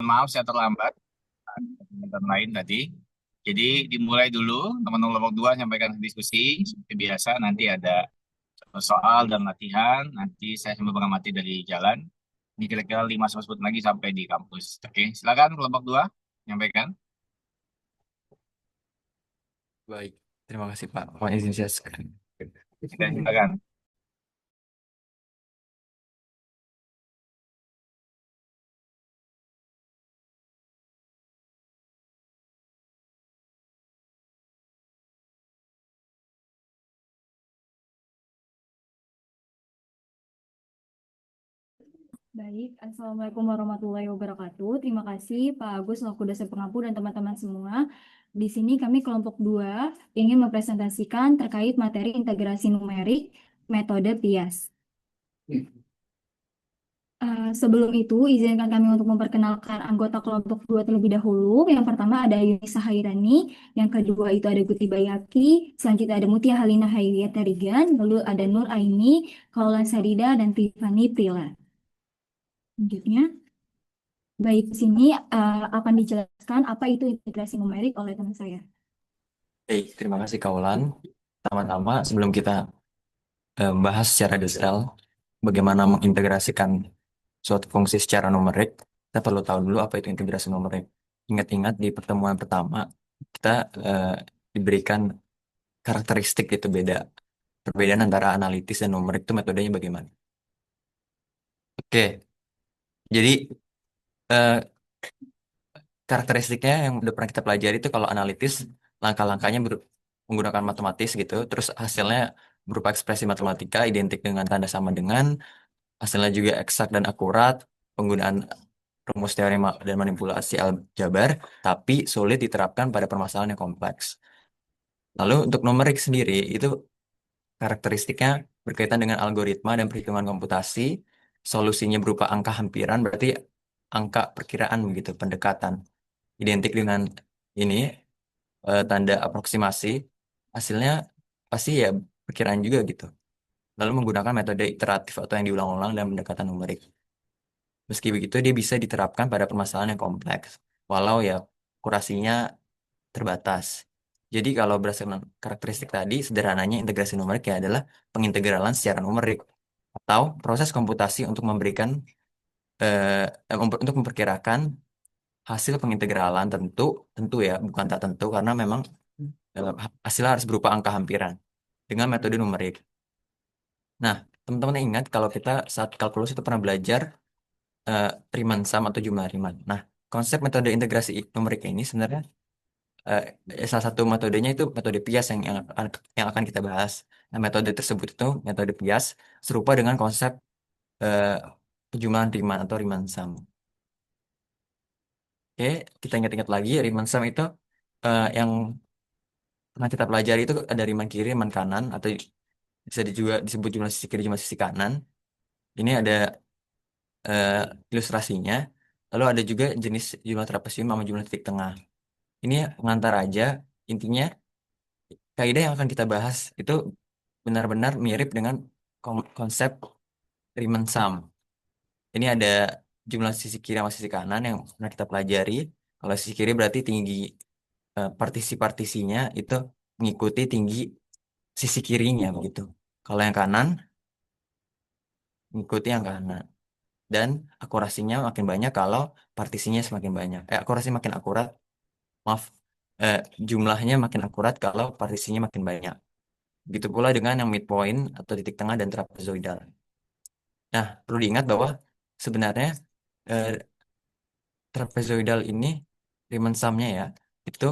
maaf saya terlambat dan lain tadi. Jadi dimulai dulu, teman-teman kelompok dua nyampaikan diskusi. Seperti biasa nanti ada soal dan latihan. Nanti saya sambil mengamati dari jalan. Ini kira-kira 5 sampai 10 lagi sampai di kampus. Oke, silakan kelompok dua nyampaikan. Baik, terima kasih Pak. Mohon izin saya sekarang. Oke, silakan. Baik, Assalamualaikum warahmatullahi wabarakatuh. Terima kasih Pak Agus selaku dosen pengampu dan teman-teman semua. Di sini kami kelompok 2 ingin mempresentasikan terkait materi integrasi numerik metode PIAS. Sebelum itu, izinkan kami untuk memperkenalkan anggota kelompok 2 terlebih dahulu. Yang pertama ada Yunisa Hairani, yang kedua itu ada Guti Bayaki, selanjutnya ada Mutia Halina Hairiyat Tarigan, lalu ada Nur Aini, Kaulan Sarida, dan Tiffany Prila. Selanjutnya. Baik, di sini akan dijelaskan apa itu integrasi numerik oleh teman saya. Baik, terima kasih Kaulan. Pertama-tama, sebelum kita bahas secara detail bagaimana mengintegrasikan suatu fungsi secara numerik, kita perlu tahu dulu apa itu integrasi numerik. Ingat-ingat di pertemuan pertama, kita eh, diberikan karakteristik itu beda. Perbedaan antara analitis dan numerik itu metodenya bagaimana. Oke, jadi eh, karakteristiknya yang udah pernah kita pelajari itu kalau analitis langkah-langkahnya menggunakan matematis gitu, terus hasilnya berupa ekspresi matematika identik dengan tanda sama dengan, hasilnya juga eksak dan akurat, penggunaan rumus teori dan manipulasi aljabar, tapi sulit diterapkan pada permasalahan yang kompleks. Lalu untuk numerik sendiri itu karakteristiknya berkaitan dengan algoritma dan perhitungan komputasi, solusinya berupa angka hampiran, berarti angka perkiraan begitu, pendekatan identik dengan ini tanda aproksimasi, hasilnya pasti ya perkiraan juga gitu. Lalu menggunakan metode iteratif atau yang diulang-ulang dalam pendekatan numerik. Meski begitu, dia bisa diterapkan pada permasalahan yang kompleks, walau ya akurasinya terbatas. Jadi kalau berdasarkan karakteristik tadi, sederhananya integrasi numerik ya adalah pengintegralan secara numerik atau proses komputasi untuk memberikan untuk memperkirakan hasil pengintegralan tentu tentu ya bukan tak tentu karena memang eh, hasilnya harus berupa angka hampiran dengan metode numerik. Nah, teman-teman ingat kalau kita saat kalkulus itu pernah belajar eh, Riemann sum atau jumlah Riemann. Nah, konsep metode integrasi numerik ini sebenarnya salah satu metodenya itu metode Pias yang akan kita bahas. Nah, metode tersebut itu metode Pias serupa dengan konsep eh, penjumlahan Riemann atau Riemann sum. Oke, kita ingat-ingat lagi Riemann sum itu yang pernah kita pelajari itu ada Riemann kiri, Riemann kanan atau bisa juga disebut jumlah sisi kiri, jumlah sisi kanan. Ini ada eh, ilustrasinya. Lalu ada juga jenis jumlah trapesium sama jumlah titik tengah. Ini pengantar aja. Intinya kaidah yang akan kita bahas itu benar-benar mirip dengan konsep Riemann sum. Ini ada jumlah sisi kiri sama sisi kanan yang pernah kita pelajari. Kalau sisi kiri berarti tinggi partisi-partisinya itu mengikuti tinggi sisi kirinya begitu. Kalau yang kanan mengikuti yang kanan. Dan akurasinya makin banyak kalau partisinya semakin banyak. Akurasi makin akurat, maaf, eh, jumlahnya makin akurat kalau partisinya makin banyak. Begitu pula dengan yang midpoint atau titik tengah dan trapezoidal. Nah, perlu diingat bahwa sebenarnya eh, trapezoidal ini Riemann sum-nya ya, itu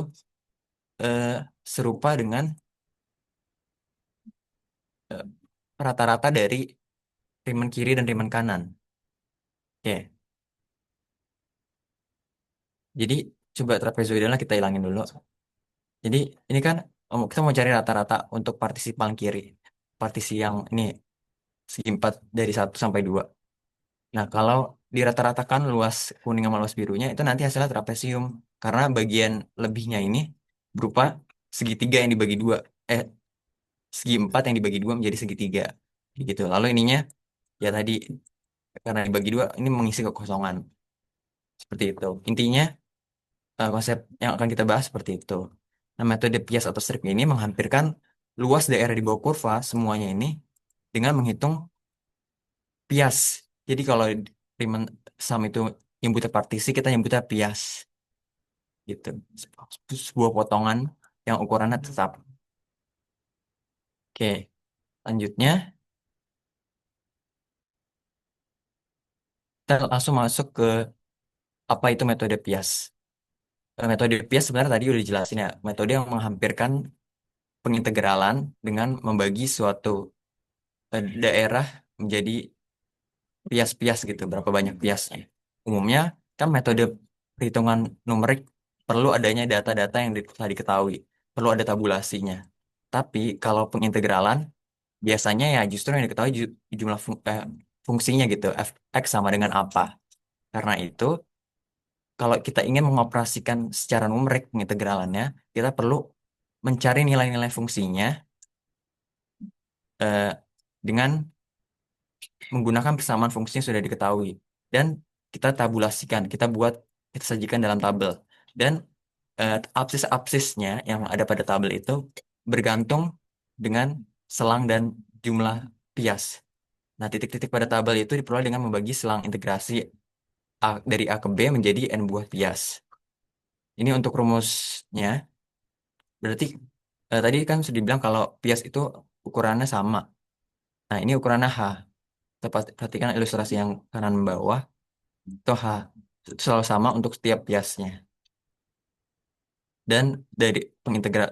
eh, serupa dengan eh, rata-rata dari Riemann kiri dan Riemann kanan. Oke, jadi coba trapezoidalnya kita hilangin dulu. Jadi ini kan kita mau cari rata-rata untuk partisi paling kiri. Partisi yang ini segi 4 dari 1 sampai 2. Nah, kalau dirata-ratakan luas kuning sama luas birunya itu nanti hasilnya trapesium. Karena bagian lebihnya ini berupa segitiga yang dibagi dua. Eh, segi 4 yang dibagi dua menjadi segitiga. Gitu. Lalu ininya ya tadi karena dibagi dua ini mengisi kekosongan. Seperti itu. Intinya konsep yang akan kita bahas seperti itu. Nah, metode Piast atau strip ini menghampirkan luas daerah di bawah kurva semuanya ini dengan menghitung Piast. Jadi kalau Riemann sum itu nyebutnya partisi, kita nyebutnya Piast. Gitu. Sebuah potongan yang ukurannya tetap. Oke, lanjutnya kita langsung masuk ke apa itu metode Piast. Metode Piast sebenarnya tadi udah dijelasin ya, metode yang menghampirkan pengintegralan dengan membagi suatu daerah menjadi pias-pias gitu, berapa banyak piasnya. Umumnya kan metode perhitungan numerik perlu adanya data-data yang telah diketahui, perlu ada tabulasinya. Tapi kalau pengintegralan biasanya ya justru yang diketahui jumlah fungsinya gitu, f(x) sama dengan apa. Karena itu kalau kita ingin mengoperasikan secara numerik pengintegralannya, kita perlu mencari nilai-nilai fungsinya eh, dengan menggunakan persamaan fungsi yang sudah diketahui. Dan kita tabulasikan, kita sajikan dalam tabel. Dan absis-absisnya yang ada pada tabel itu bergantung dengan selang dan jumlah pias. Nah, titik-titik pada tabel itu diperoleh dengan membagi selang integrasi dari A ke B menjadi N buah pias. Ini untuk rumusnya. Berarti tadi kan sudah dibilang kalau pias itu ukurannya sama. Nah, ini ukurannya H. Kita perhatikan ilustrasi yang kanan bawah. Itu H. Itu selalu sama untuk setiap piasnya. Dan dari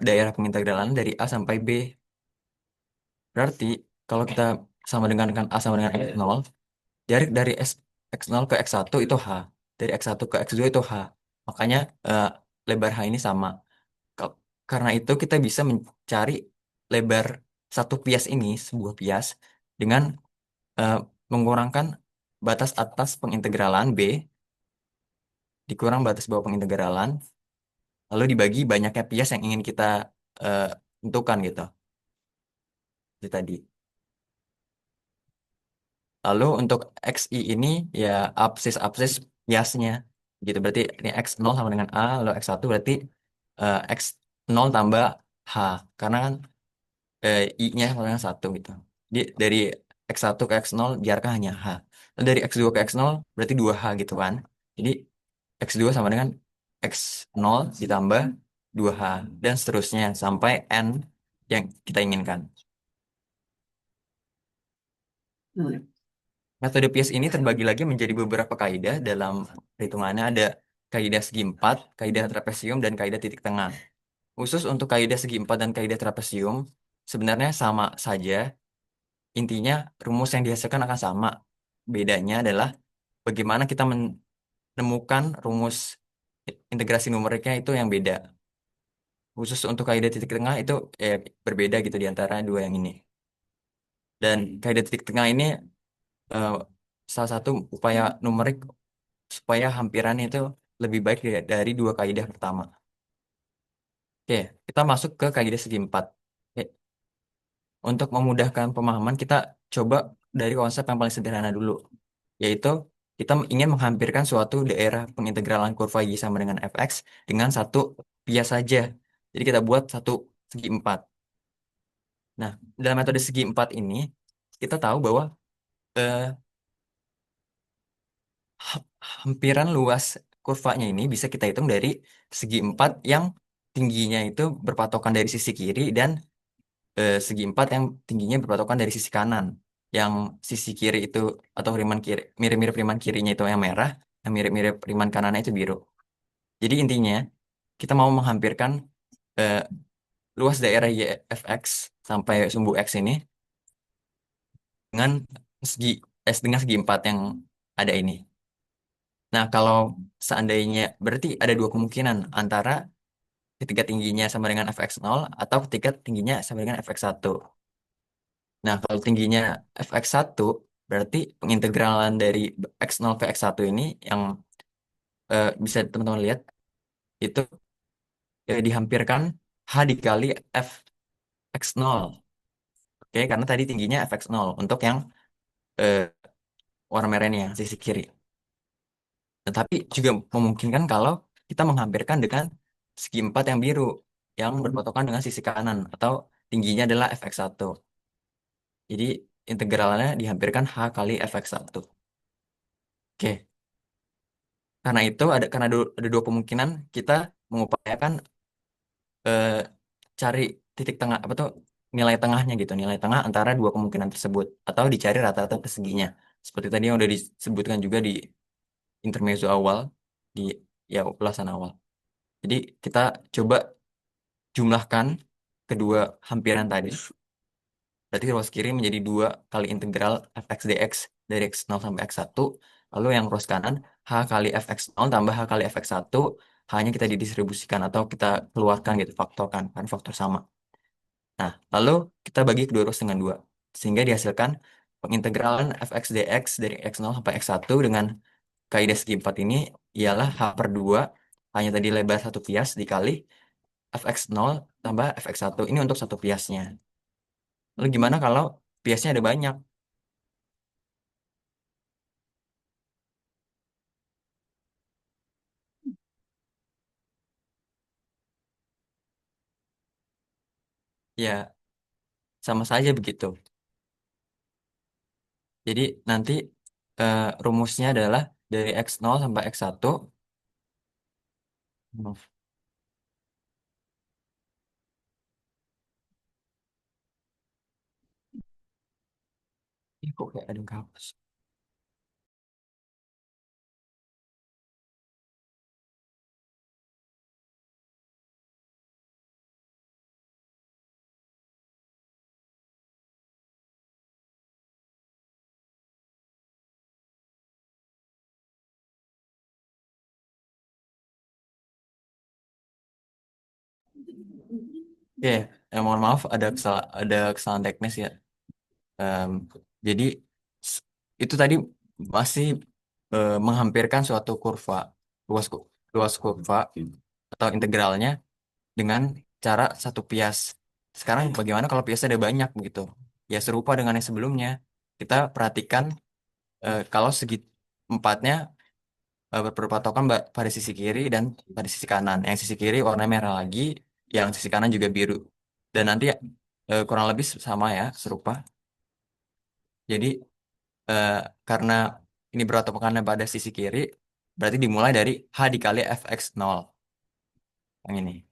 daerah pengintegralan dari A sampai B. Berarti kalau kita sama dengan A sama dengan X0, dari X0 ke X1 itu H. Dari X1 ke X2 itu H. Makanya lebar H ini sama. Karena itu kita bisa mencari lebar satu pias ini, sebuah pias, dengan eh, mengurangkan batas atas pengintegralan B dikurang batas bawah pengintegralan, lalu dibagi banyaknya pias yang ingin kita eh, tentukan gitu. Itu tadi. Lalu untuk XI ini ya absis-absis piasnya gitu. Berarti ini X0 sama dengan A, lalu X1 berarti X0 tambah H. Karena kan I-nya sama dengan 1 gitu. Jadi dari X1 ke X0 biarkan hanya H. Lalu dari X2 ke X0 berarti 2H gitu kan. Jadi X2 sama dengan X0 ditambah 2H. Dan seterusnya sampai N yang kita inginkan. Metode Piast ini terbagi lagi menjadi beberapa kaidah dalam perhitungannya. Ada kaidah segi empat, kaidah trapesium, dan kaidah titik tengah. Khusus untuk kaidah segi empat dan kaidah trapesium, sebenarnya sama saja. Intinya rumus yang dihasilkan akan sama. Bedanya adalah bagaimana kita menemukan rumus integrasi numeriknya itu yang beda. Khusus untuk kaidah titik tengah itu berbeda gitu di antara dua yang ini. Dan kaidah titik tengah ini eh, salah satu upaya numerik supaya hampiran itu lebih baik dari dua kaidah pertama. Oke, kita masuk ke kaidah segi empat. Oke, untuk memudahkan pemahaman, kita coba dari konsep yang paling sederhana dulu, yaitu kita ingin menghampirkan suatu daerah pengintegralan kurva Y sama dengan fx dengan satu bias saja. Jadi kita buat satu segi empat. Nah, dalam metode segi empat ini, kita tahu bahwa eh, hampiran luas kurvanya ini bisa kita hitung dari segi empat yang tingginya itu berpatokan dari sisi kiri dan segi empat yang tingginya berpatokan dari sisi kanan. Yang sisi kiri itu atau Riemann kiri mirip-mirip Riemann kirinya itu yang merah, yang mirip-mirip Riemann kanannya itu biru. Jadi intinya kita mau menghampirkan eh, luas daerah YFX sampai sumbu X ini dengan segi dengan segi empat yang ada ini. Nah, kalau seandainya berarti ada dua kemungkinan antara ketika tingginya sama dengan fx0 atau ketika tingginya sama dengan fx1. Nah, kalau tingginya fx1 berarti pengintegralan dari x0 ke x1 ini yang bisa teman-teman lihat itu dihampirkan h dikali fx0. Oke, karena tadi tingginya fx0 untuk yang eh, warna merah ini yang sisi kiri. Tetapi juga memungkinkan kalau kita menghampirkan dengan segi 4 yang biru yang berpatokan dengan sisi kanan atau tingginya adalah fx1. Jadi integralnya dihampirkan h kali fx1. Oke, karena itu ada dua kemungkinan kita mengupayakan eh, cari titik tengah apa tuh nilai tengahnya gitu, nilai tengah antara dua kemungkinan tersebut atau dicari rata-rata perseginya. Seperti tadi yang udah disebutkan juga di intermezzo awal di ya ulasan awal. Jadi kita coba jumlahkan kedua hampiran tadi. Berarti ruas kiri menjadi 2 kali integral fx dx dari x0 sampai x1. Lalu yang ruas kanan h kali fx0 tambah h kali fx1 hanya kita didistribusikan atau kita keluarkan gitu, faktorkan kan faktor sama. Nah, lalu kita bagi kedua ruas dengan 2 sehingga dihasilkan pengintegralan fx dx dari x0 sampai x1 dengan kaidah segi 4 ini ialah h per 2 hanya tadi lebar satu pias dikali fx0 tambah fx1 ini untuk satu piasnya. Lalu gimana kalau piasnya ada banyak? Ya, sama saja begitu. Jadi nanti rumusnya adalah dari x0 sampai x1. Hmm, Ih, kok kayak ada yang kehapus? Oke, mohon maaf ada kesalahan teknis ya. Em, jadi s- itu tadi masih menghampirkan suatu kurva, luas luas kurva atau integralnya dengan cara satu pias. Sekarang bagaimana kalau piasnya ada banyak begitu? Ya serupa dengan yang sebelumnya. Kita perhatikan kalau segi empatnya berpatokan pada sisi kiri dan pada sisi kanan. Yang sisi kiri warna merah lagi, yang sisi kanan juga biru. Dan nanti kurang lebih sama ya, serupa. Jadi eh, karena ini berpatokan pada sisi kiri, berarti dimulai dari H dikali fx0 yang ini.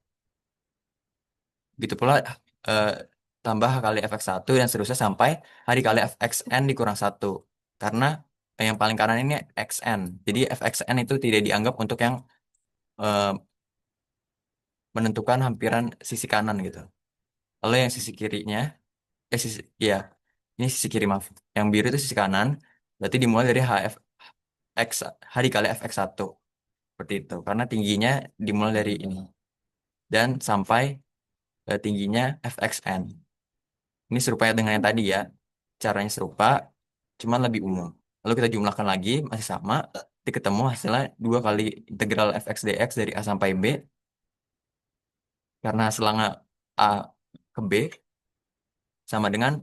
Gitu pula eh, tambah H kali fx1 dan seterusnya sampai H dikali fxn dikurang satu. Karena yang paling kanan ini xn. Jadi fxn itu tidak dianggap untuk yang eh, menentukan hampiran sisi kanan gitu. Lalu yang sisi kirinya, sisi, ya, ini sisi kiri maaf. Yang biru itu sisi kanan, berarti dimulai dari x H dikali fx1. Seperti itu. Karena tingginya dimulai dari ini. Dan sampai tingginya fxn. Ini serupa dengan yang tadi ya. Caranya serupa, cuman lebih umum. Lalu kita jumlahkan lagi, masih sama. Nanti ketemu hasilnya 2 kali integral fx dx dari A sampai B. Karena selangnya A ke B sama dengan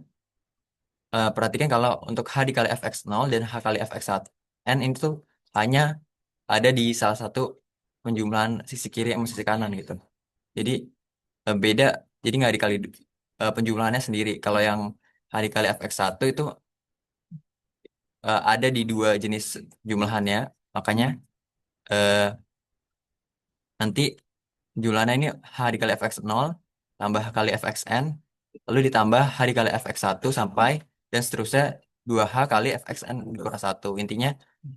perhatikan kalau untuk H dikali fx0 dan H kali fx1 n itu tuh hanya ada di salah satu penjumlahan sisi kiri sama sisi kanan gitu. Jadi beda, jadi nggak dikali penjumlahannya sendiri. Kalau yang H dikali fx1 itu ada di dua jenis jumlahannya, makanya eh, nanti jumlahannya ini H dikali fx0 tambah H kali fxn, lalu ditambah H dikali fx1 sampai dan seterusnya 2H kali fxn dikurang satu. Intinya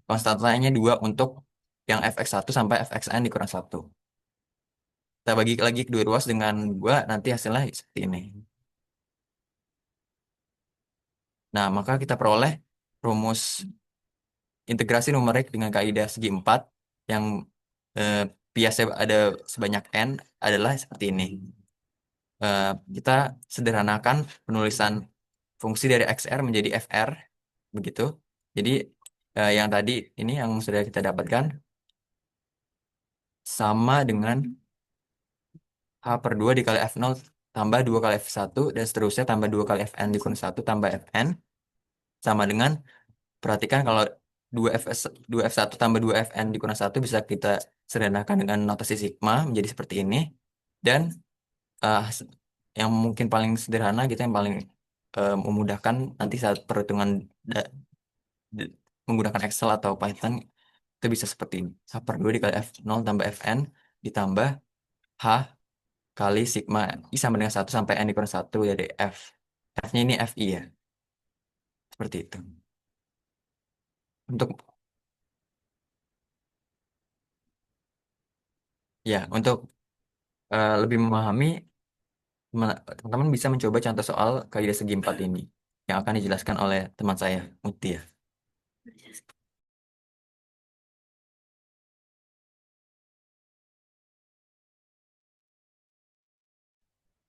konstantanya 2 untuk yang fx1 sampai fxn dikurang satu. Kita bagi lagi kedua ruas dengan 2, nanti hasilnya seperti ini. Nah, maka kita peroleh rumus integrasi numerik dengan kaidah segi 4 yang eh, biasa ada sebanyak n adalah seperti ini. Eh, Kita sederhanakan penulisan fungsi dari XR menjadi FR, begitu. Jadi yang tadi ini yang sudah kita dapatkan sama dengan H per 2 dikali F0 tambah 2 kali F1 dan seterusnya tambah 2 kali Fn dikurang 1 tambah Fn sama dengan, perhatikan kalau 2F1 tambah 2Fn dikurang 1 bisa kita sederhanakan dengan notasi sigma menjadi seperti ini. Dan eh, yang mungkin paling sederhana gitu, yang paling memudahkan nanti saat perhitungan d- menggunakan Excel atau Python, itu bisa seperti ini. H per 2 dikali F0 tambah Fn ditambah H kali sigma I sama dengan 1 sampai N dikurang 1 dari F. F-nya ini Fi ya. Seperti itu. Untuk untuk lebih memahami, teman-teman bisa mencoba contoh soal kaidah segi 4 ini yang akan dijelaskan oleh teman saya, Mutia.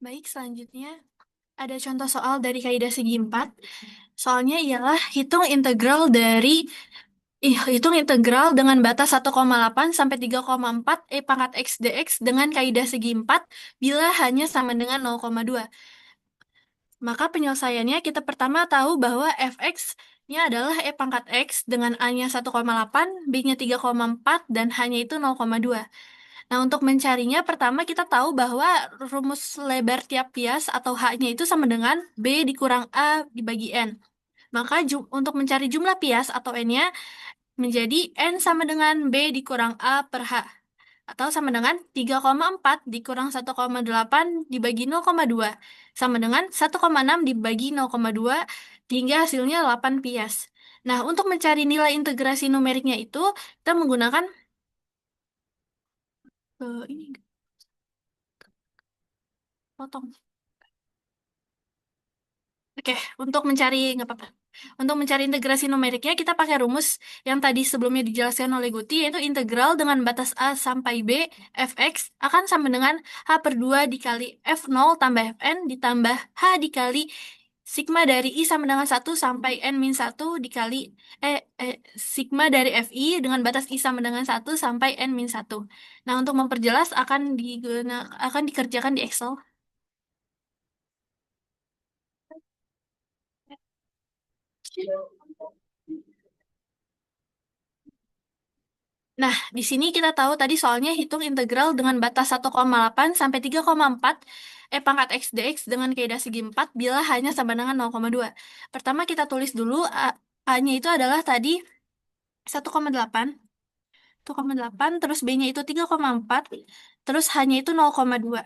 Baik, selanjutnya ada contoh soal dari kaidah segi 4. Soalnya ialah hitung integral dengan batas 1,8 sampai 3,4 E pangkat X dx dengan kaidah segi 4 bila hanya sama dengan 0,2. Maka penyelesaiannya kita pertama tahu bahwa fx-nya adalah E pangkat X dengan A-nya 1,8, B-nya 3,4, dan H-nya itu 0,2. Nah, untuk mencarinya, pertama kita tahu bahwa rumus lebar tiap bias atau H-nya itu sama dengan B dikurang A dibagi N. Maka untuk mencari jumlah bias atau N-nya menjadi N sama dengan B dikurang A per H. Atau sama dengan 3,4 dikurang 1,8 dibagi 0,2. Sama dengan 1,6 dibagi 0,2 hingga hasilnya 8 bias. Nah, untuk mencari nilai integrasi numeriknya itu, kita menggunakan ini potong. Oke, untuk mencari nggak apa-apa. Untuk mencari integrasi numeriknya kita pakai rumus yang tadi sebelumnya dijelaskan oleh Guti, yaitu integral dengan batas A sampai B fx akan sama dengan H per 2 dikali F0 tambah Fn ditambah H dikali sigma dari I sama dengan 1 sampai N min 1 dikali sigma dari Fi dengan batas I sama dengan 1 sampai N min 1. Nah, untuk memperjelas akan dikerjakan di Excel. Nah, di sini kita tahu tadi soalnya hitung integral dengan batas 1,8 sampai 3,4 E pangkat X dx dengan kaidah segi 4 bila hanya sama dengan 0,2. Pertama kita tulis dulu A-nya itu adalah tadi 1,8, 1,8, terus B-nya itu 3,4, terus H-nya itu 0,2.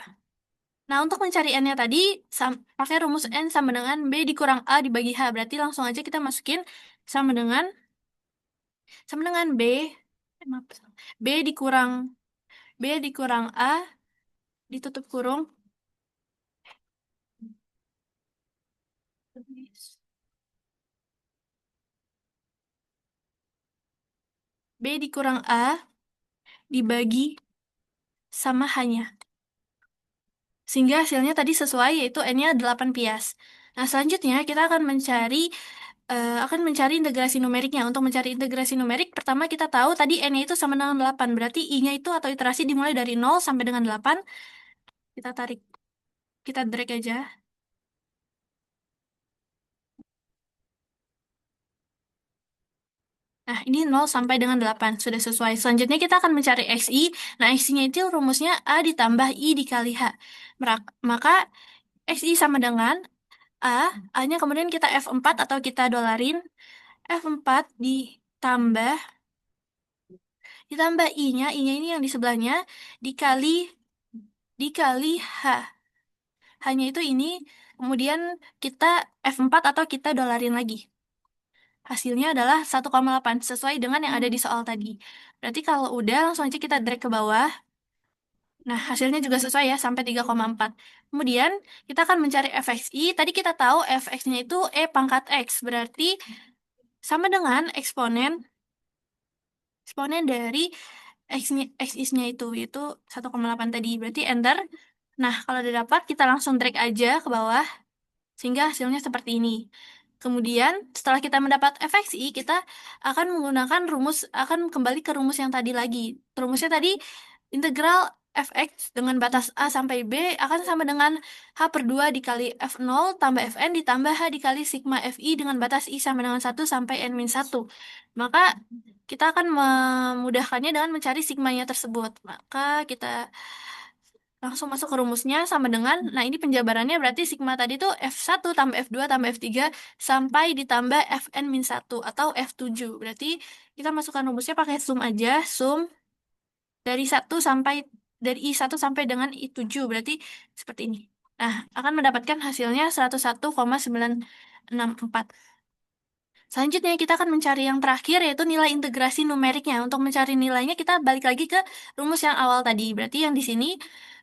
Nah, untuk mencari N-nya tadi, pakai rumus N sama dengan B dikurang A dibagi H. Berarti langsung aja kita masukin sama dengan B, maaf, B dikurang A ditutup kurung B dikurang A dibagi sama hanya. Sehingga hasilnya tadi sesuai, yaitu N-nya 8 pias. Nah, selanjutnya kita akan mencari integrasi numeriknya. Untuk mencari integrasi numerik, pertama kita tahu tadi N-nya itu sama dengan 8. Berarti I-nya itu atau iterasi dimulai dari 0 sampai dengan 8. Kita drag aja. Nah, ini 0 sampai dengan 8. Sudah sesuai. Selanjutnya kita akan mencari XI. Nah, XI-nya itu rumusnya A ditambah I dikali H. Maka XI sama dengan A. A-nya kemudian kita F4 atau kita dolarin. F4 ditambah I-nya. I-nya ini yang di sebelahnya. Dikali H. Hanya itu ini. Kemudian kita F4 atau kita dolarin lagi. Hasilnya adalah 1,8 sesuai dengan yang ada di soal tadi. Berarti kalau udah langsung aja kita drag ke bawah. Nah, hasilnya juga sesuai ya sampai 3,4. Kemudian kita akan mencari fxi. Tadi kita tahu fx-nya itu E pangkat X. Berarti sama dengan eksponen dari x-nya itu yaitu 1,8 tadi. Berarti enter. Nah, kalau udah dapat kita langsung drag aja ke bawah sehingga hasilnya seperti ini. Kemudian, setelah kita mendapat fxi, kita akan kembali ke rumus yang tadi lagi. Rumusnya tadi, integral fx dengan batas A sampai B akan sama dengan H/2 dikali F0 tambah Fn ditambah H dikali sigma Fi dengan batas I sama dengan 1 sampai N-1. Maka kita akan memudahkannya dengan mencari sigmanya tersebut. Maka kita langsung masuk ke rumusnya sama dengan, nah ini penjabarannya berarti sigma tadi tuh F1 tambah F2 tambah F3 sampai ditambah Fn-1 atau F7. Berarti kita masukkan rumusnya pakai sum aja, sum dari 1 sampai dari I1 sampai dengan I7 berarti seperti ini. Nah, akan mendapatkan hasilnya 101,964. Selanjutnya kita akan mencari yang terakhir yaitu nilai integrasi numeriknya. Untuk mencari nilainya kita balik lagi ke rumus yang awal tadi. Berarti yang di sini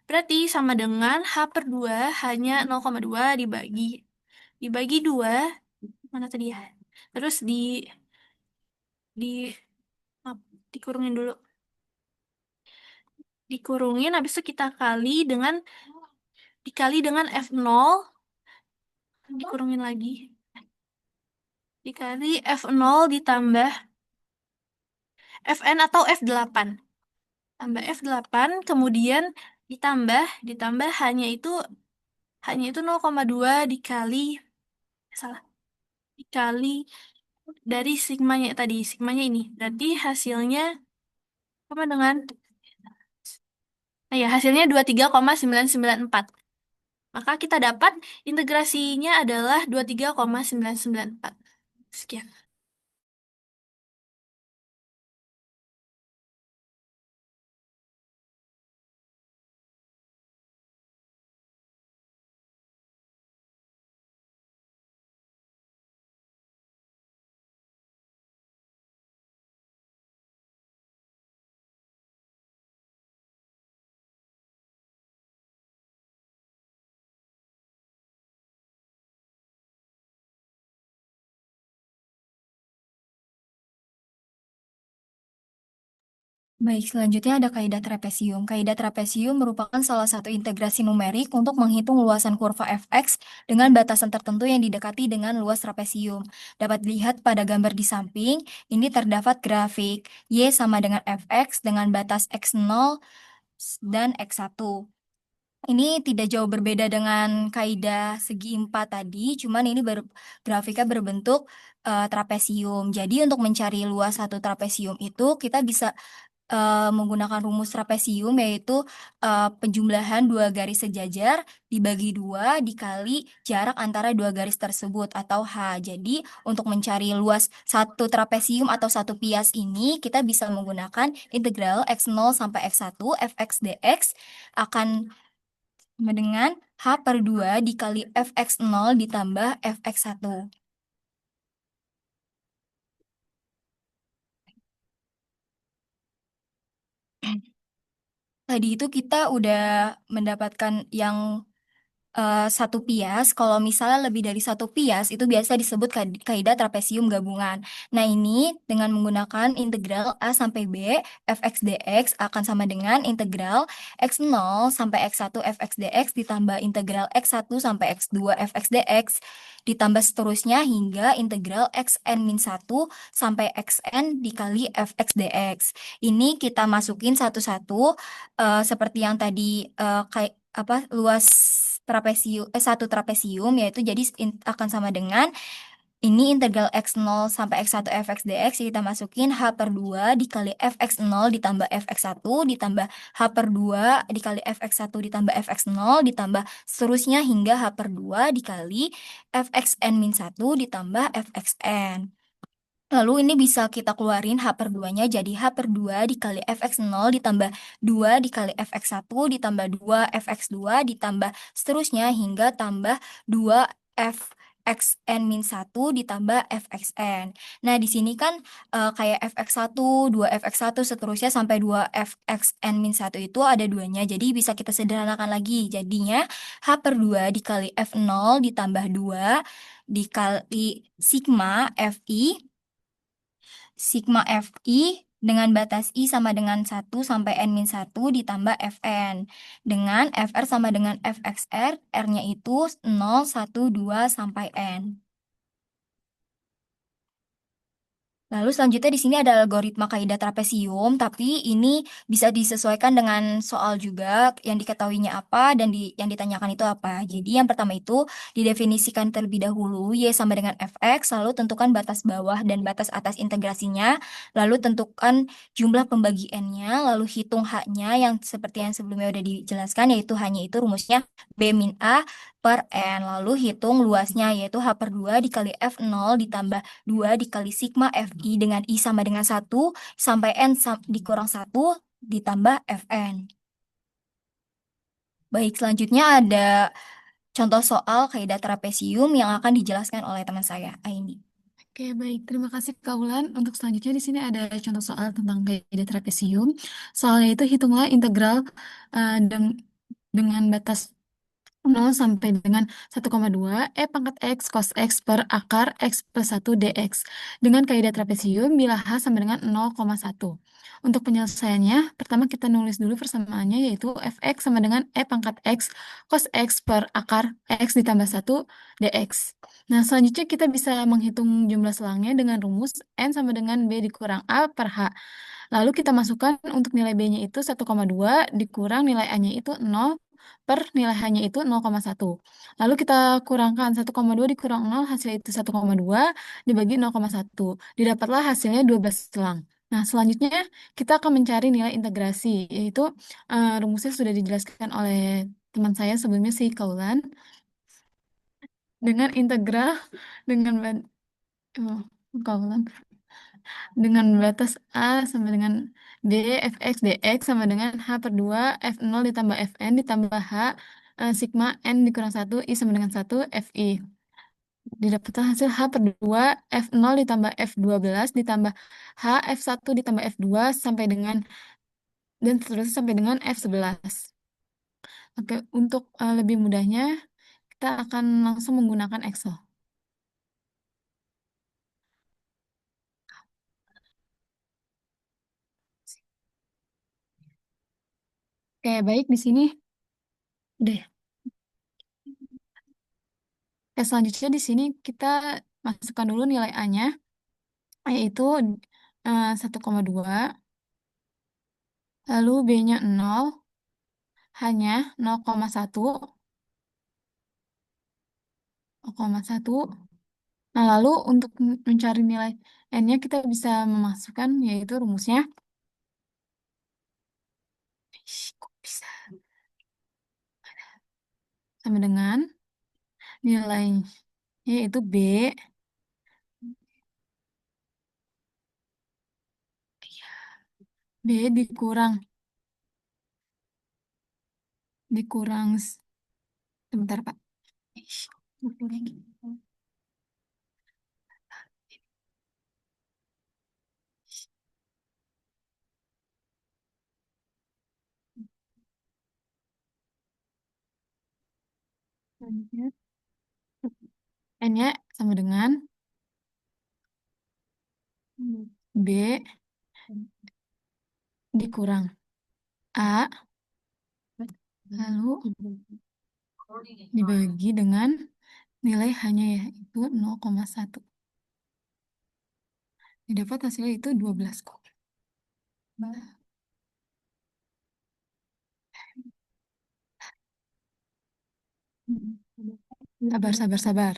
berarti sama dengan H/2 hanya 0,2 dibagi 2, mana tadi ya? Terus di maaf, dikurungin dulu. Dikurungin habis itu kita dikali dengan F0, dikurungin lagi. Dikali F0 ditambah Fn atau F8. Tambah F8 kemudian ditambah hanya itu 0,2 dikali dari sigmanya ini. Berarti hasilnya sama dengan hasilnya 23,994. Maka kita dapat integrasinya adalah 23,994. Sekian. Baik, selanjutnya ada kaidah trapesium. Kaidah trapesium merupakan salah satu integrasi numerik untuk menghitung luasan kurva fx dengan batasan tertentu yang didekati dengan luas trapesium. Dapat dilihat pada gambar di samping, ini terdapat grafik y sama dengan fx dengan batas x0 dan x1. Ini tidak jauh berbeda dengan kaidah segi 4 tadi, cuman ini grafiknya berbentuk trapesium. Jadi untuk mencari luas satu trapesium itu kita bisa menggunakan rumus trapesium, yaitu penjumlahan dua garis sejajar dibagi 2 dikali jarak antara dua garis tersebut atau H. Jadi untuk mencari luas satu trapesium atau satu pias ini kita bisa menggunakan integral x0 sampai x1 fx dx akan sama dengan H/2 dikali fx0 ditambah fx1. Tadi itu kita udah mendapatkan yang satu pias. Kalau misalnya lebih dari satu pias, itu biasa disebut kaidah trapesium gabungan. Nah, ini dengan menggunakan integral A sampai B, fx dx akan sama dengan integral x0 sampai x1 fx dx ditambah integral x1 sampai x2 fx dx ditambah seterusnya hingga integral xn-1 sampai xn dikali fx dx. Ini kita masukin satu-satu seperti yang tadi kayak luas satu trapesium, yaitu jadi akan sama dengan ini integral x0 sampai x1 fx dx kita masukin H/2 dikali fx0 ditambah fx1 ditambah H/2 dikali fx1 ditambah fx0 ditambah seterusnya hingga H/2 dikali fxn-1 ditambah fxn. Lalu ini bisa kita keluarin H/2-nya jadi H/2 dikali fx0 ditambah 2 dikali fx1 ditambah 2 fx2 ditambah seterusnya hingga tambah 2 fxn-1 ditambah fxn. Nah, di sini kan kayak fx1, 2 fx1 seterusnya sampai 2 fxn-1 itu ada duanya. Jadi bisa kita sederhanakan lagi. Jadinya H/2 dikali f0 ditambah 2 dikali sigma Fi dengan batas I sama dengan 1 sampai N-1 ditambah Fn. Dengan Fr sama dengan Fxr, R-nya itu 0, 1, 2, sampai N. Lalu selanjutnya di sini ada algoritma kaidah trapesium, tapi ini bisa disesuaikan dengan soal juga yang diketahuinya apa dan yang ditanyakan itu apa. Jadi yang pertama itu didefinisikan terlebih dahulu Y sama dengan fx, lalu tentukan batas bawah dan batas atas integrasinya, lalu tentukan jumlah pembagiannya, lalu hitung H-nya yang seperti yang sebelumnya udah dijelaskan, yaitu hanya itu rumusnya B min A per N. Lalu hitung luasnya, yaitu H per 2 dikali F0 ditambah 2 dikali sigma Fi dengan I sama dengan 1 sampai N dikurang 1 ditambah Fn. Baik, selanjutnya ada contoh soal kaidah trapesium yang akan dijelaskan oleh teman saya, Aini. Oke, baik. Terima kasih, Kak Ulan. Untuk selanjutnya di sini ada contoh soal tentang kaidah trapesium. Soalnya itu hitunglah integral dengan batas 0 sampai dengan 1,2 E pangkat X cos X per akar X plus 1 dx. Dengan kaidah trapesium bila H sama dengan 0,1. Untuk penyelesaiannya, pertama kita nulis dulu persamaannya, yaitu Fx sama dengan E pangkat X cos X per akar X ditambah 1 dx. Nah, selanjutnya kita bisa menghitung jumlah selangnya dengan rumus N sama dengan B dikurang A per H. Lalu kita masukkan untuk nilai B-nya itu 1,2 dikurang nilai A-nya itu 0 per nilai H-nya itu 0,1. Lalu kita kurangkan 1,2 dikurang 0, hasilnya itu 1,2 dibagi 0,1. Didapatlah hasilnya 12 selang. Nah, selanjutnya kita akan mencari nilai integrasi, yaitu rumusnya sudah dijelaskan oleh teman saya sebelumnya si Kaulan. Dengan integral dengan oh, Kaulan dengan batas A sama dengan D, Fx dx sama dengan H per 2, F0 ditambah Fn ditambah H, sigma N dikurang 1, I sama dengan 1, Fi. Didapatkan hasil H per 2, F0 ditambah F12 ditambah H, F1 ditambah F2 sampai dengan, dan seterusnya sampai dengan F11. Oke, untuk lebih mudahnya, kita akan langsung menggunakan Excel. Oke, baik di sini. Udah. Selanjutnya di sini kita masukkan dulu nilai A-nya, yaitu 1,2, lalu B-nya 0, hanya 0,1, 0,1. Nah, lalu untuk mencari nilai N-nya kita bisa memasukkan, yaitu rumusnya. Kok bisa? Sama dengan nilainya, yaitu B, B dikurang, sebentar Pak. N-nya sama dengan B dikurang A, lalu dibagi dengan nilai hanya yaitu 0,1. Didapat hasilnya itu 12 kok. Sabar, sabar, sabar.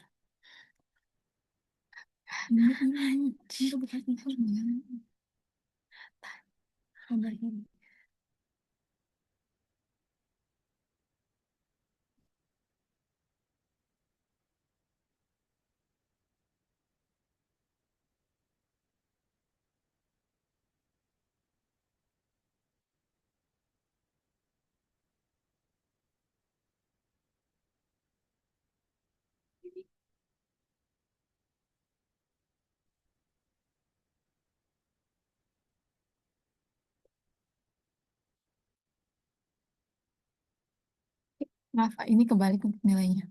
Maaf, Pak, ini kebalik untuk nilainya.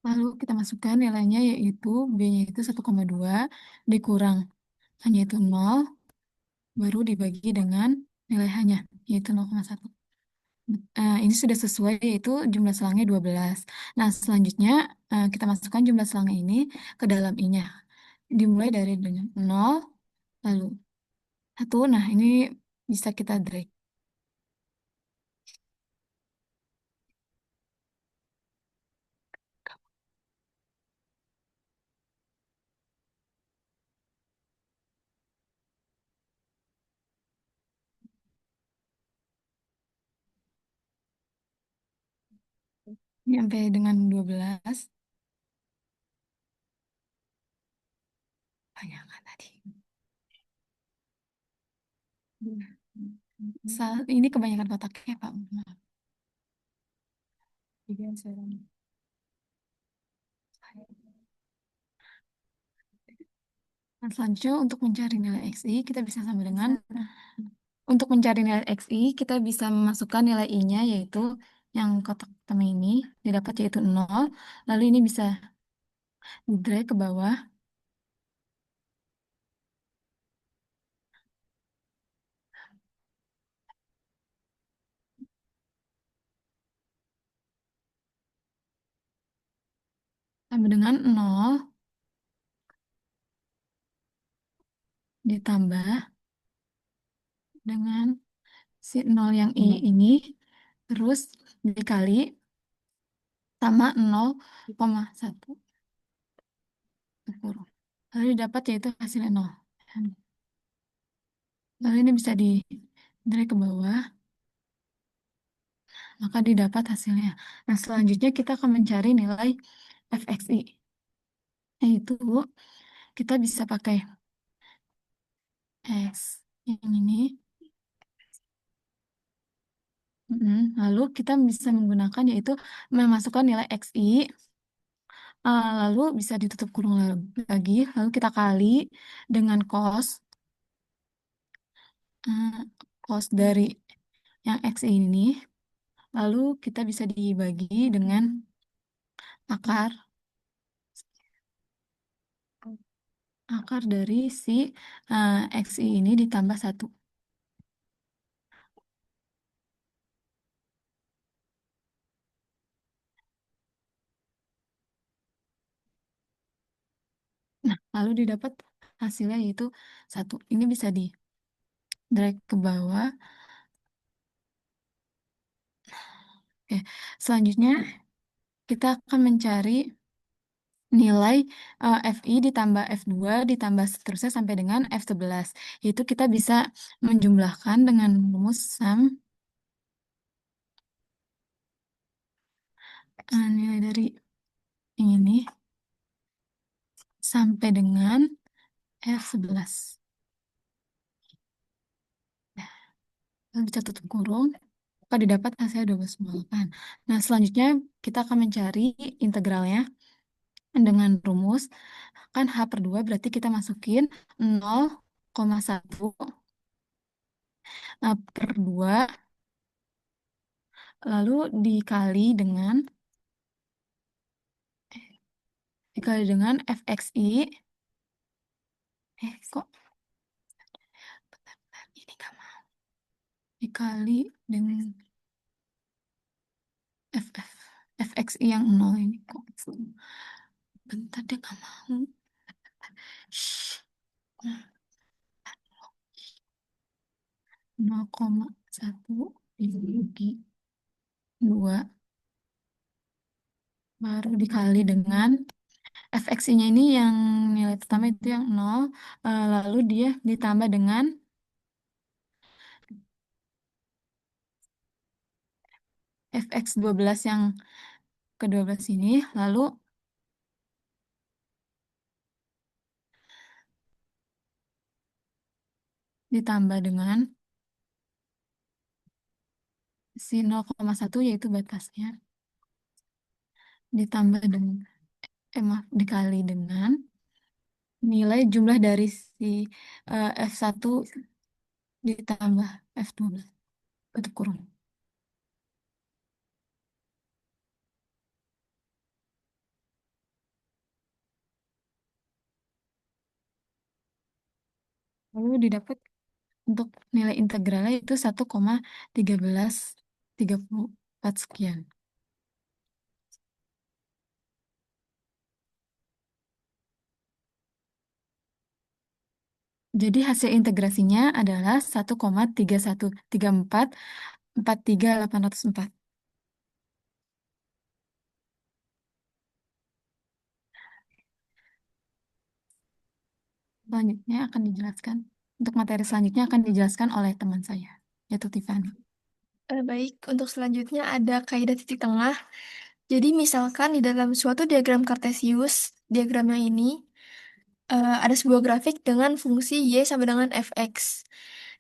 Lalu kita masukkan nilainya, yaitu B-nya itu 1,2 dikurang hanya itu 0, baru dibagi dengan nilai hanya, yaitu 0,1. Ini sudah sesuai yaitu jumlah selangnya 12. Nah, selanjutnya kita masukkan jumlah selangnya ini ke dalam I-nya. Dimulai dari dengan 0, lalu 1. Nah, ini bisa kita drag. Sampai dengan 12. Banyak kan tadi. Ini kebanyakan kotaknya, Pak. Maaf. Nah, selanjutnya untuk mencari nilai XI kita bisa sama dengan untuk mencari nilai XI kita bisa memasukkan nilai I-nya yaitu yang kotak pertama ini didapat yaitu 0. Lalu ini bisa di drag ke bawah sama dengan 0 ditambah dengan si 0 yang I ini terus dikali sama 0,1 kurung. Lalu didapat yaitu hasilnya 0. Lalu ini bisa di drag ke bawah, maka didapat hasilnya. Nah, selanjutnya kita akan mencari nilai fxi. Yaitu kita bisa pakai x yang ini. Lalu kita bisa menggunakan yaitu memasukkan nilai xi. Lalu bisa ditutup kurung lagi. Lalu kita kali dengan cos dari yang x ini. Lalu kita bisa dibagi dengan akar dari si xi ini ditambah 1. Nah, lalu didapat hasilnya yaitu 1. Ini bisa di drag ke bawah. Oke, selanjutnya kita akan mencari nilai FI ditambah F2 ditambah seterusnya sampai dengan F11. Yaitu kita bisa menjumlahkan dengan rumus sum nilai dari ini sampai dengan F11. Nah, lalu bisa tutup kurung, maka didapat hasilnya 12,8. Nah, selanjutnya kita akan mencari integralnya dengan rumus kan H per 2 berarti kita masukin 0,1 per 2 lalu dikali dengan fxi kok bentar, ini gak mau dikali dengan fxi yang 0 ini kok bentar dia gak mau. Shh. 0,1 dibagi 2 baru dikali dengan fxi-nya ini yang nilai pertama itu yang 0, lalu dia ditambah dengan fx 12 yang ke-12 ini, lalu ditambah dengan si 0,1 yaitu batasnya, ditambah dengan maaf, dikali dengan nilai jumlah dari si F1 ditambah F12 tutup kurung. Lalu didapat untuk nilai integralnya itu 1,13 34 sekian. Jadi hasil integrasinya adalah 1,313443804. Selanjutnya akan dijelaskan. Untuk materi selanjutnya akan dijelaskan oleh teman saya, yaitu Tiffany. Baik, untuk selanjutnya ada kaidah titik tengah. Jadi misalkan di dalam suatu diagram Kartesius, diagramnya ini ada sebuah grafik dengan fungsi y sama dengan fx,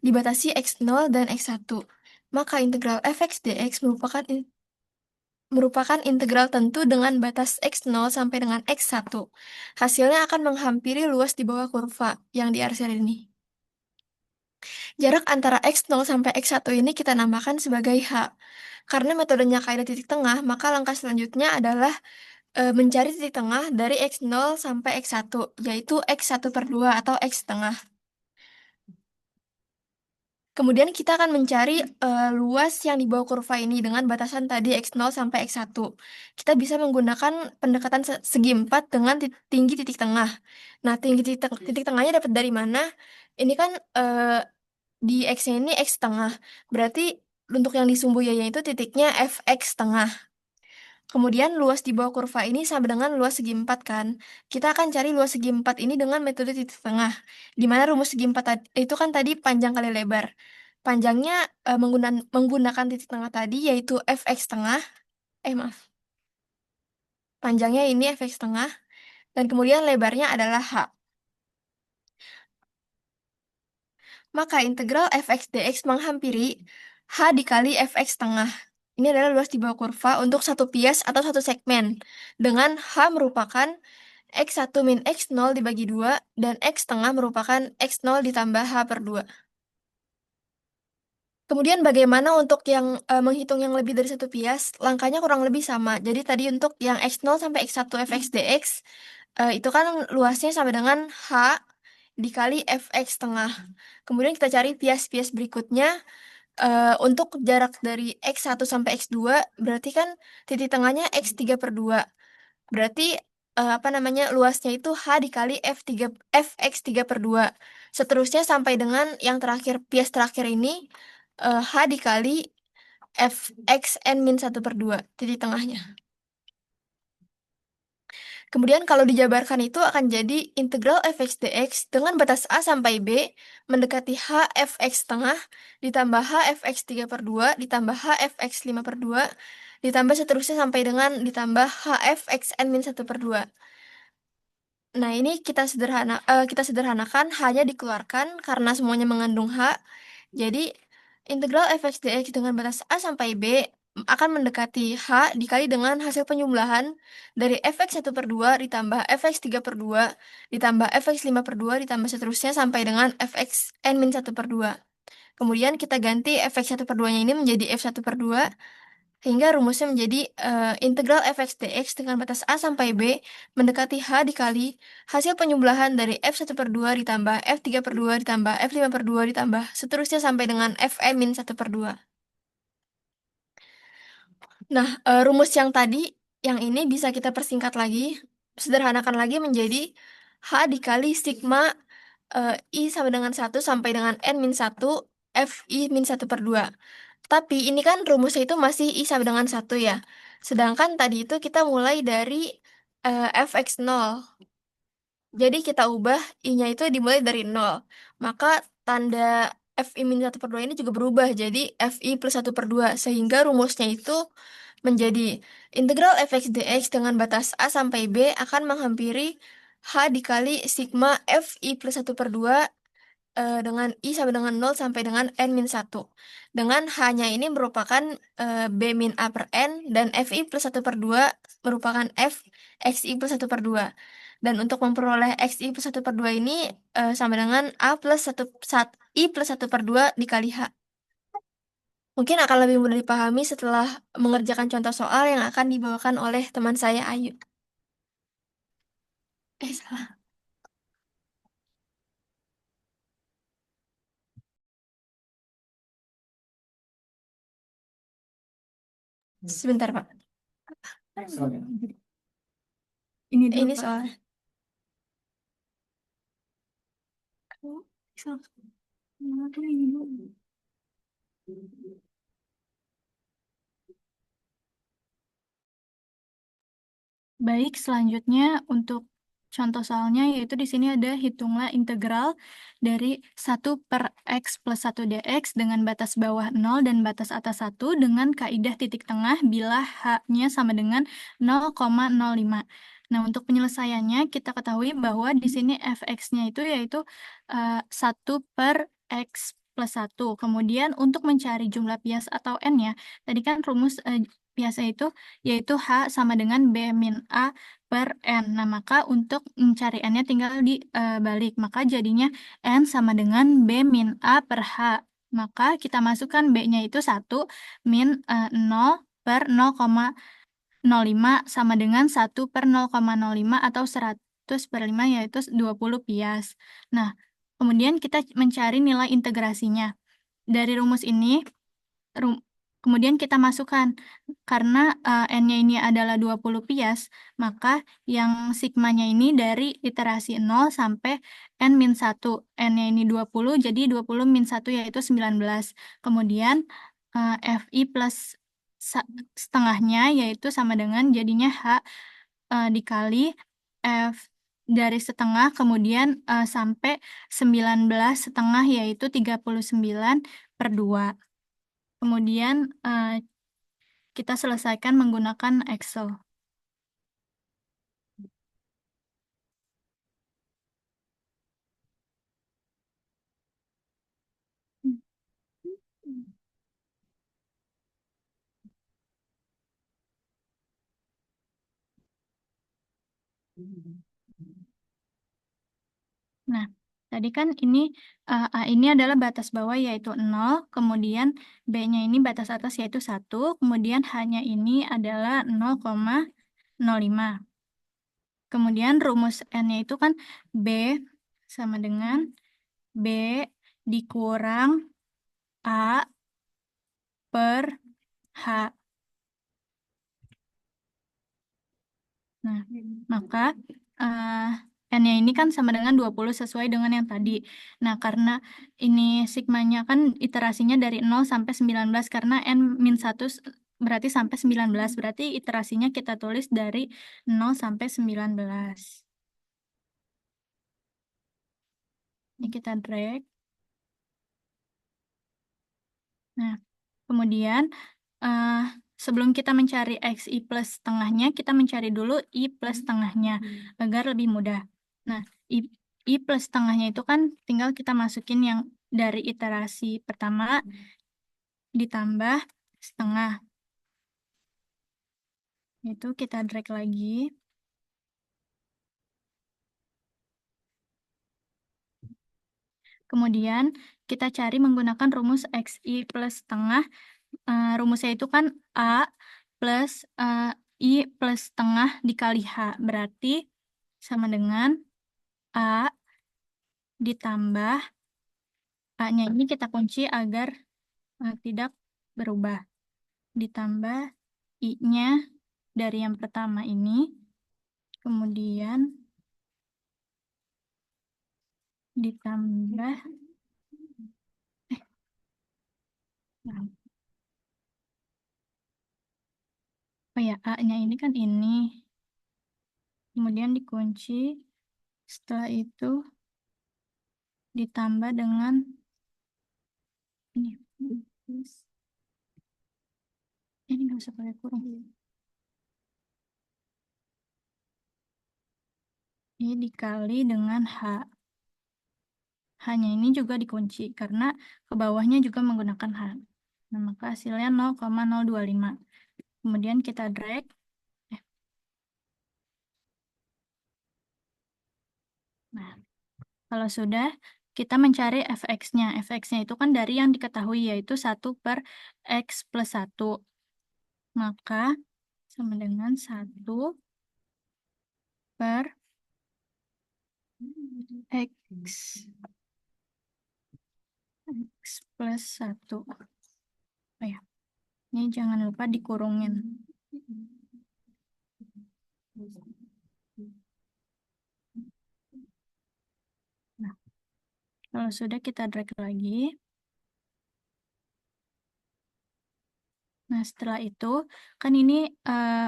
dibatasi x0 dan x1. Maka integral fx dx merupakan integral tentu dengan batas x0 sampai dengan x1. Hasilnya akan menghampiri luas di bawah kurva yang di RCR ini. Jarak antara x0 sampai x1 ini kita namakan sebagai h. Karena metodenya kaidah titik tengah, maka langkah selanjutnya adalah mencari titik tengah dari x0 sampai x1, yaitu x1/2 atau x setengah. Kemudian kita akan mencari luas yang di bawah kurva ini dengan batasan tadi x0 sampai x1. Kita bisa menggunakan pendekatan segi empat dengan tinggi titik tengah. Nah, tinggi titik tengahnya dapat dari mana? Ini kan di x-nya ini x setengah. Berarti untuk yang di sumbu y-nya itu titiknya fx setengah. Kemudian luas di bawah kurva ini sama dengan luas segi empat kan. Kita akan cari luas segi empat ini dengan metode titik tengah. Di mana rumus segi empat itu kan tadi panjang kali lebar. Panjangnya menggunakan titik tengah tadi yaitu fx setengah. Maaf. Panjangnya ini fx setengah. Dan kemudian lebarnya adalah h. Maka integral fx dx menghampiri h dikali fx setengah. Ini adalah luas di bawah kurva untuk satu pias atau satu segmen. Dengan h merupakan x1 min x0 dibagi 2, dan x setengah merupakan x0 ditambah h/2. Kemudian bagaimana untuk yang menghitung yang lebih dari satu pias? Langkahnya kurang lebih sama. Jadi tadi untuk yang x0 sampai x1 fx dx, itu kan luasnya sama dengan h dikali fx setengah. Kemudian kita cari pias-pias berikutnya. Untuk jarak dari x1 sampai x2, berarti kan titik tengahnya x3/2. Berarti apa namanya, luasnya itu h dikali fx3/2. Seterusnya sampai dengan yang terakhir, pias terakhir ini h dikali fxn-1/2, titik tengahnya. Kemudian kalau dijabarkan itu akan jadi integral fx dx dengan batas a sampai b mendekati h fx setengah ditambah h fx3/2 ditambah h fx5/2 ditambah seterusnya sampai dengan ditambah h fxn-1/2. Nah, ini kita sederhanakan, hanya dikeluarkan karena semuanya mengandung h. Jadi integral fx dx dengan batas a sampai b akan mendekati h dikali dengan hasil penyumlahan dari fx1/2 ditambah fx3/2 ditambah fx5/2 ditambah seterusnya sampai dengan fxn-1/2. Kemudian kita ganti fx1/2-nya ini menjadi f1/2, sehingga rumusnya menjadi integral fx dx dengan batas a sampai b mendekati h dikali hasil penyumlahan dari f1/2 ditambah f3/2 ditambah f5/2 ditambah seterusnya sampai dengan fn-1/2. Nah, rumus yang tadi, yang ini bisa kita persingkat lagi, sederhanakan lagi menjadi h dikali sigma I sama dengan 1 sampai dengan n-1 fi-1/2. Tapi ini kan rumusnya itu masih I sama dengan 1 ya. Sedangkan tadi itu kita mulai dari fx0. Jadi kita ubah I-nya itu dimulai dari 0. Maka tanda fi-1/2 ini juga berubah jadi fi plus 1/2. Sehingga rumusnya itu menjadi integral fx dx dengan batas a sampai b akan menghampiri h dikali sigma fi plus 1/2 dengan I sama dengan 0 sampai dengan n-1. Dengan H-nya ini merupakan B min A per N, dan FI plus 1/2 merupakan F XI plus 1/2. Dan untuk memperoleh XI plus 1/2 ini sama dengan A plus 1, I plus 1/2 dikali H. Mungkin akan lebih mudah dipahami setelah mengerjakan contoh soal yang akan dibawakan oleh teman saya Ayu. Salah. Sebentar, Pak. Ini dulu, Ini Pak. soalnya. Ini dulu. Baik, selanjutnya untuk contoh soalnya yaitu di sini ada hitunglah integral dari 1 per X plus 1 dx dengan batas bawah 0 dan batas atas 1 dengan kaidah titik tengah bila H-nya sama dengan 0,05. Nah, untuk penyelesaiannya kita ketahui bahwa di sini fx-nya itu yaitu 1 per X plus 1. Kemudian untuk mencari jumlah bias atau N-nya, tadi kan rumus biasa itu yaitu H sama dengan B min A per N. Nah, maka untuk mencari N-nya tinggal dibalik. Maka jadinya N sama dengan B min A per H. Maka kita masukkan B-nya itu 1 min 0 per 0,05 sama dengan 1 per 0,05 atau 100 per 5 yaitu 20 pias. Nah, kemudian kita mencari nilai integrasinya. Dari rumus ini, kemudian kita masukkan, karena N-nya ini adalah 20 pias, maka yang sigmanya ini dari iterasi 0 sampai N-1. N-nya ini 20, jadi 20 min 1 yaitu 19. Kemudian FI plus setengahnya yaitu sama dengan jadinya H dikali F dari setengah, kemudian sampai 19 setengah yaitu 39 per 2. Kemudian kita selesaikan menggunakan Excel. Nah, tadi kan ini A ini adalah batas bawah yaitu 0, kemudian B-nya ini batas atas yaitu 1, kemudian H-nya ini adalah 0,05. Kemudian rumus N-nya itu kan B sama dengan B dikurang A per H. Nah, maka N-nya ini kan sama dengan 20 sesuai dengan yang tadi. Nah, karena ini sigmanya kan iterasinya dari 0 sampai 19, karena N-1 berarti sampai 19. Berarti iterasinya kita tulis dari 0 sampai 19. Ini kita drag. Nah, kemudian sebelum kita mencari XI plus setengahnya, kita mencari dulu I plus setengahnya agar lebih mudah. Nah, I plus setengahnya itu kan tinggal kita masukin yang dari iterasi pertama ditambah setengah. Itu kita drag lagi. Kemudian kita cari menggunakan rumus XI plus setengah. Rumusnya itu kan A plus I plus setengah dikali H. Berarti sama dengan A ditambah A-nya ini kita kunci agar tidak berubah. Ditambah I-nya dari yang pertama ini. Kemudian ditambah oh ya, A-nya ini kan ini. Kemudian dikunci. Setelah itu ditambah dengan ini. Ini nggak usah pakai kurung. Ini dikali dengan H. H-nya ini juga dikunci karena ke bawahnya juga menggunakan H. Nah, maka hasilnya 0,025. Kemudian kita drag. Nah, kalau sudah, kita mencari fx-nya. Fx-nya itu kan dari yang diketahui yaitu 1 per X plus 1. Maka sama dengan 1 per X plus 1. Oh ya. Ini jangan lupa dikurungin. Nah, kalau sudah kita drag lagi. Nah, setelah itu, kan ini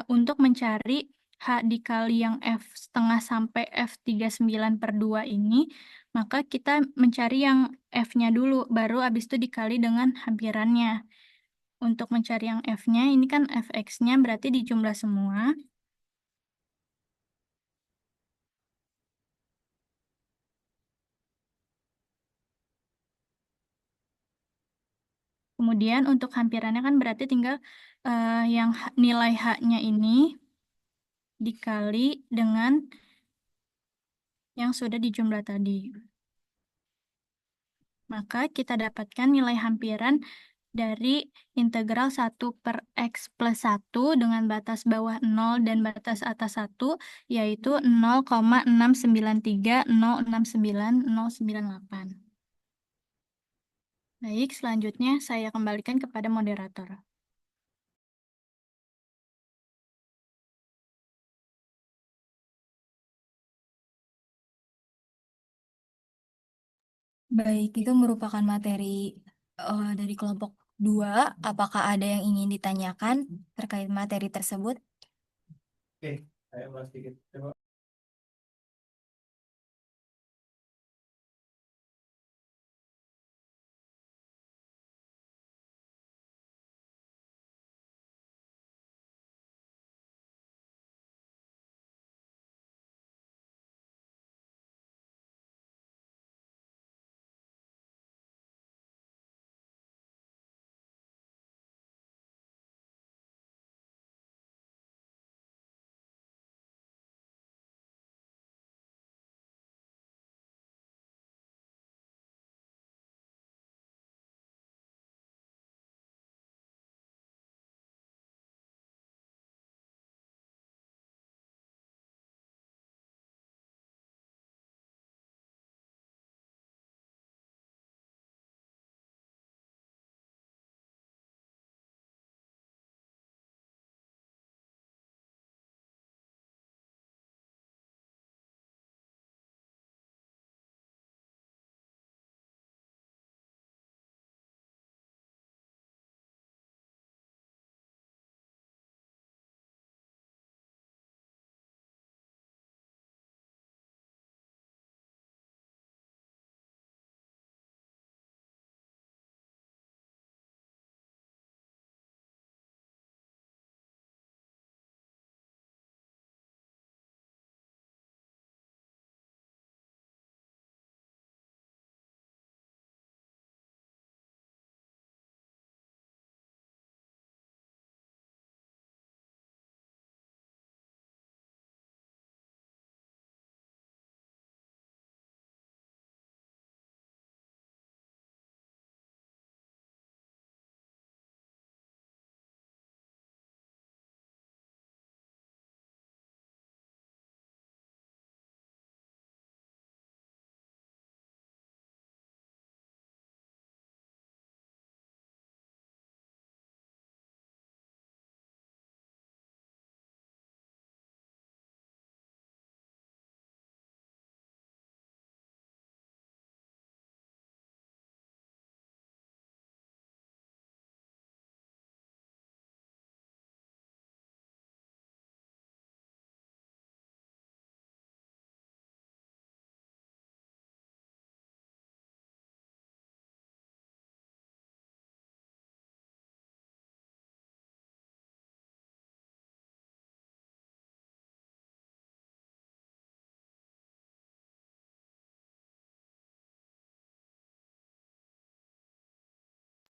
untuk mencari H dikali yang F setengah sampai F39/2 ini, maka kita mencari yang F-nya dulu, baru habis itu dikali dengan hampirannya. Untuk mencari yang F-nya, ini kan Fx-nya berarti dijumlah semua. Kemudian untuk hampirannya kan berarti tinggal yang nilai H-nya ini dikali dengan yang sudah dijumlah tadi. Maka kita dapatkan nilai hampiran dari integral 1/x+1 dengan batas bawah 0 dan batas atas 1, yaitu 0,693069098. Baik, selanjutnya saya kembalikan kepada moderator. Baik, itu merupakan materi dari kelompok 2. Apakah ada yang ingin ditanyakan terkait materi tersebut? Oke, saya bahas sedikit. Coba.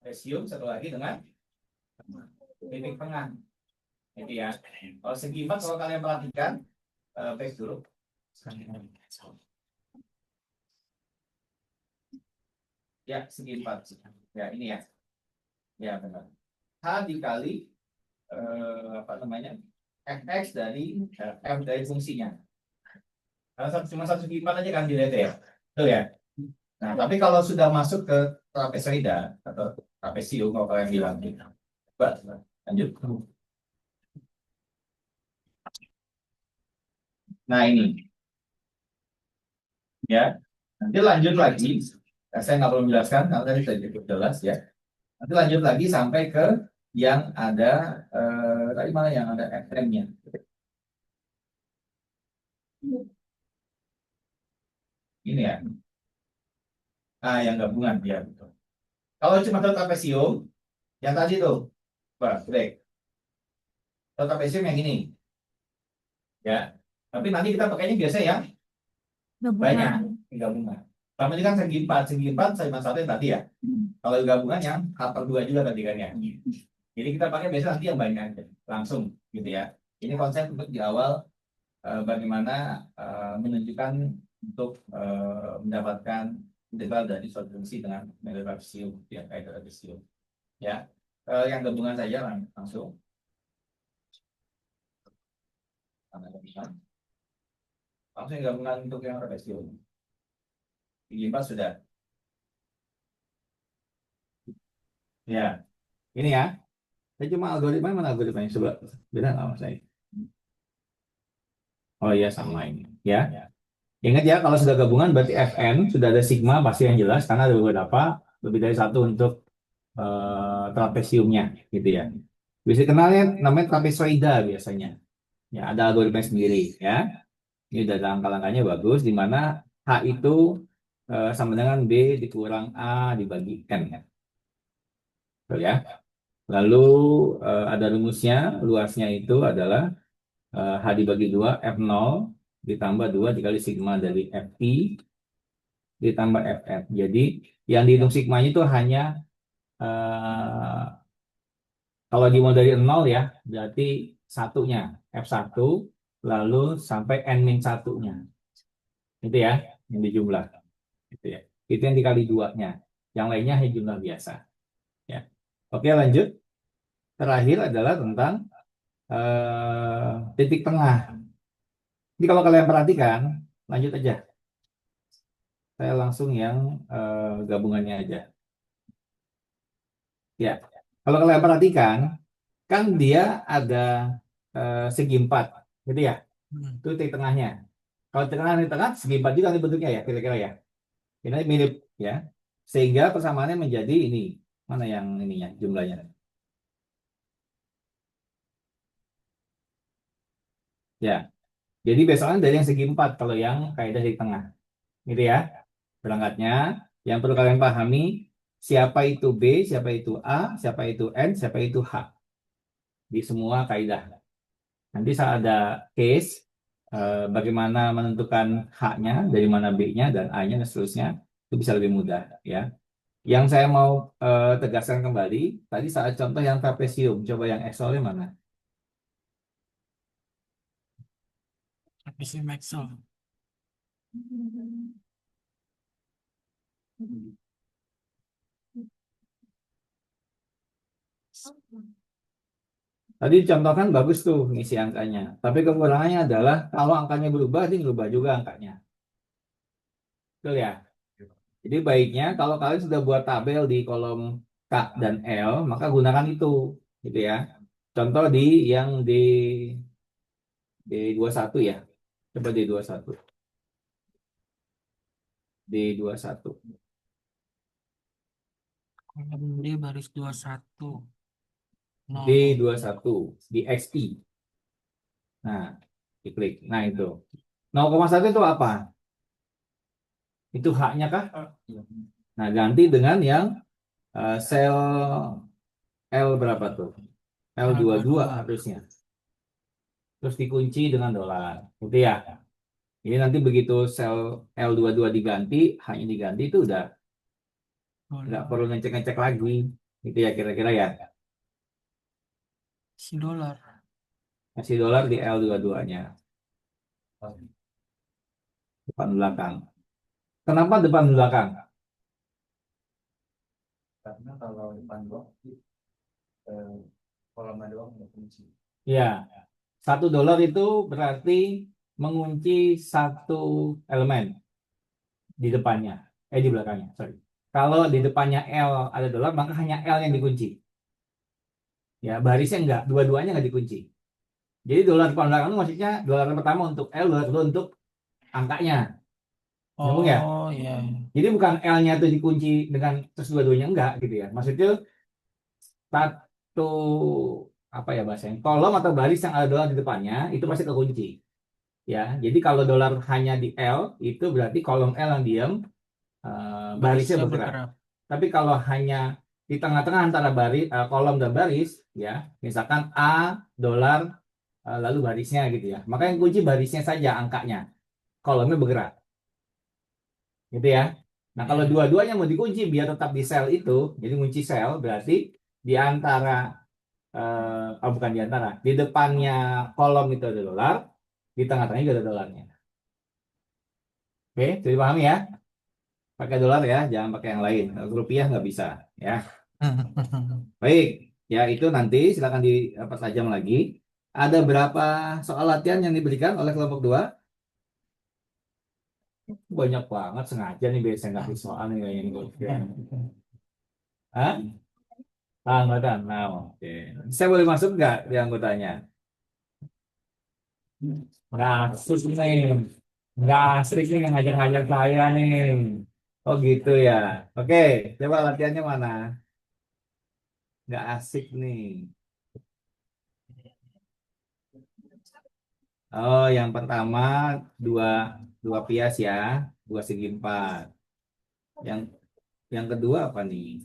Resium satu lagi dengan titik tengah. Itu ya. Kalau segi 4, kalau kalian perhatikan, back dulu. Ya, segi 4. Ya, ini ya. Ya, benar. H dikali apa namanya? Fx dari f dari fungsinya. Cuma satu segi 4 aja kan dilihat ya. Betul ya. Nah, tapi kalau sudah masuk ke trapezoida atau trapesium, kalau kalian bilang gitu, Coba, lanjut. Nah ini ya. Nanti lanjut lagi. Saya nggak perlu menjelaskan karena tadi sudah cukup jelas ya. Nanti lanjut lagi sampai ke yang ada tadi mana yang ada FM-nya. Ini ya. Ah, yang gabungan ya betul. Kalau cuma trapesium, yang tadi tuh, break. Trapesium yang ini, ya. Tapi nanti kita pakainya biasa yang banyak gabungan. Sama ini kan segi empat sama satu yang tadi ya. Kalau gabungan yang per 2 juga tadi kan ya. Jadi kita pakai biasa nanti yang banyak aja, langsung gitu ya. Ini konsep untuk di awal bagaimana menunjukkan untuk mendapatkan integral dari suatu fungsi dengan metode trapesium, ya kayak trapesium. Ya, yang gabungan saja langsung. Langsung gabungan untuk yang trapesium. Segi 4 sudah. Ya, ini ya. Saya cuma algoritma mana algoritmanya coba beda nggak mas saya? Oh iya sama ini ya. Ingat ya kalau sudah gabungan berarti Fn sudah ada sigma pasti yang jelas karena ada beberapa lebih dari satu untuk trapesiumnya gitu ya. Bisa kenalnya namanya trapezoida biasanya. Ya ada algoritma sendiri ya. Ini udah ada angka-angkanya bagus di mana H itu sama dengan B dikurang A dibagi N ya. Betul ya. Lalu ada rumusnya, luasnya itu adalah H dibagi 2, F0 ditambah 2 dikali sigma dari Fi ditambah Fn. Jadi yang dihitung sigmanya itu hanya kalau dimulai dari 0 ya, berarti satunya F1 lalu sampai N-1-nya. Itu ya, yang dijumlah. Itu ya. Itu yang dikali 2-nya. Yang lainnya hanya jumlah biasa. Ya. Oke, lanjut. Terakhir adalah tentang titik tengah. Jadi kalau kalian perhatikan, lanjut aja. Saya langsung yang gabungannya aja. Ya, kalau kalian perhatikan, kan dia ada segi 4, gitu ya. Itu titik tengahnya. Kalau di tengah segi 4 juga nih bentuknya ya, kira-kira ya. Ini mirip ya. Sehingga persamaannya menjadi ini. Mana yang ininya jumlahnya? Ya. Jadi besokan dari yang segi 4 kalau yang kaidah di tengah. Gitu ya. Berangkatnya yang perlu kalian pahami siapa itu B, siapa itu A, siapa itu N, siapa itu H. Di semua kaidah. Nanti saat ada case bagaimana menentukan H-nya, dari mana B-nya dan A-nya dan seterusnya itu bisa lebih mudah ya. Yang saya mau tegaskan kembali tadi saat contoh yang trapesium, coba yang Excel-nya mana? Trapesium Excel. Tadi dicontohkan bagus tuh ngisi angkanya. Tapi kekurangannya adalah kalau angkanya berubah, dia berubah juga angkanya. Betul ya? Jadi baiknya kalau kalian sudah buat tabel di kolom K dan L, maka gunakan itu. Gitu ya. Contoh di yang D21 ya. Coba D21. D21. Kolom D baris 21. D21 di XP. Nah, diklik. Nah, itu. 0,1 itu apa? Itu haknya kah? Nah, ganti dengan yang sel L berapa tuh? L22 harusnya. Terus dikunci dengan dolar. Gitu ya. Ini nanti begitu sel L22 diganti, haknya diganti itu udah nggak perlu ngecek-ngecek lagi. Gitu ya kira-kira ya. Si dolar. Kasih dolar di L22-nya. Depan belakang. Kenapa depan belakang? Karena kalau depan doang, kolomnya doang nggak kunci. Ya, $1 itu berarti mengunci satu elemen di depannya, di belakangnya, sorry. Kalau di depannya L ada dolar, maka hanya L yang dikunci. Ya, barisnya enggak, dua-duanya enggak dikunci. Jadi dolar depan belakang itu maksudnya dolar pertama untuk L, dolar kedua untuk angkanya. Nyambung ya? Oh iya. Jadi bukan L-nya itu dikunci dengan terus dua-duanya enggak gitu ya. Maksudnya satu apa ya bahasanya? Kolom atau baris yang ada dolar di depannya itu pasti kekunci. Ya, jadi kalau dolar hanya di L itu berarti kolom L yang diam, barisnya Barisnya bergerak. bergerak. Tapi kalau hanya di tengah-tengah antara baris, kolom dan baris, ya, misalkan A dolar lalu barisnya gitu ya. Maka yang kunci barisnya saja angkanya, kolomnya bergerak, gitu ya. Nah kalau Iya. dua-duanya mau dikunci biar tetap di sel itu, jadi kunci sel berarti di antara, oh bukan di antara, di depannya kolom itu ada dolar, di tengah-tengahnya juga ada dolarnya. Oke, jadi pahami ya? Pakai dolar ya, jangan pakai yang lain. Kalau rupiah nggak bisa, ya. Baik, ya itu nanti silakan dipertajam lagi. Ada berapa soal latihan yang diberikan oleh kelompok 2? Banyak banget, sengaja nih biasanya ngasih soal nih kayaknya nih. Hah? Anggota 6, oke. Saya boleh masuk nggak di anggotanya? Nggak asik nih. Nggak asik nih ngajak-ngajak saya nih. Oh gitu ya. Oke, coba latihannya mana? Nggak asik nih. Oh, yang pertama dua dua pias ya, dua segi empat. Yang yang kedua apa nih?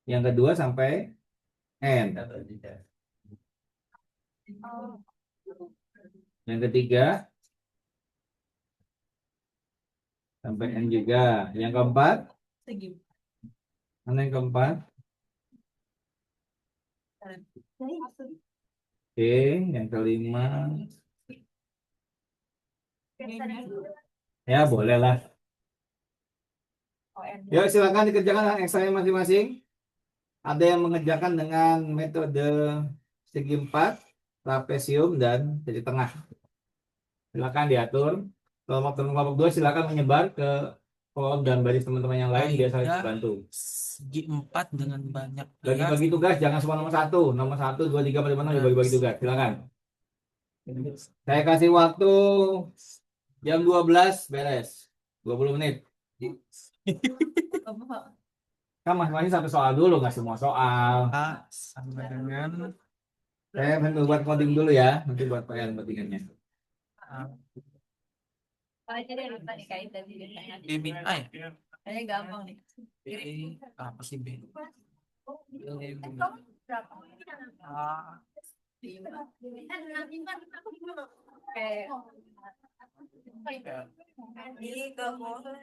Yang kedua sampai N. Yang ketiga sampai N juga. Yang keempat, mana yang keempat? Oke, yang kelima. Ya, boleh lah. Yuk, silakan dikerjakan eksanya masing-masing. Ada yang mengerjakan dengan metode segi empat, trapesium, dan titik tengah. Silakan diatur. Kelompok 2 silakan menyebar ke kolom dan baris teman-teman yang lain biar saling Kaidah bantu. segi 4 dengan banyak pias. Bagi-bagi tugas, jangan semua nomor 1. Nomor 1, 2, 3, 4, 5, 6, dibagi-bagi tugas. Silakan. Saya kasih waktu jam 12 beres. 20 menit. Kan masing-masing satu soal dulu, nggak semua soal. A sama dengan Saya nanti buat coding dulu ya. Nanti buat PR codingannya. A. B min A ya? Kayaknya gampang nih. B apa sih B? B min A. Ini ke bawah.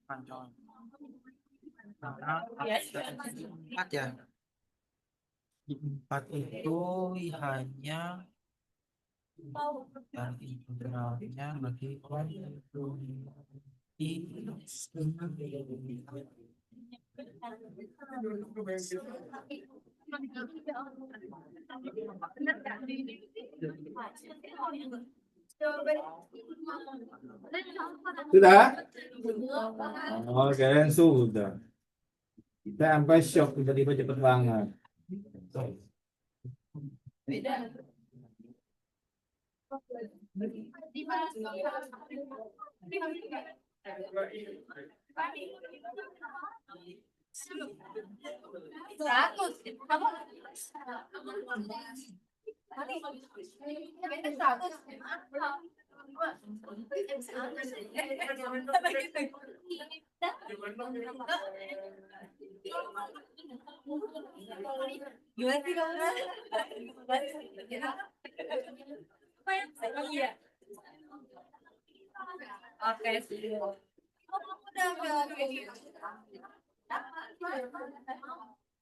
Panjang. Karena empat ya. Di 4 itu hanya dari integralnya bagi Sudah? Oh, kalian sudah. Kita sampai shock tiba-tiba cepet banget. Gimana sih kamu? Iya. Oke,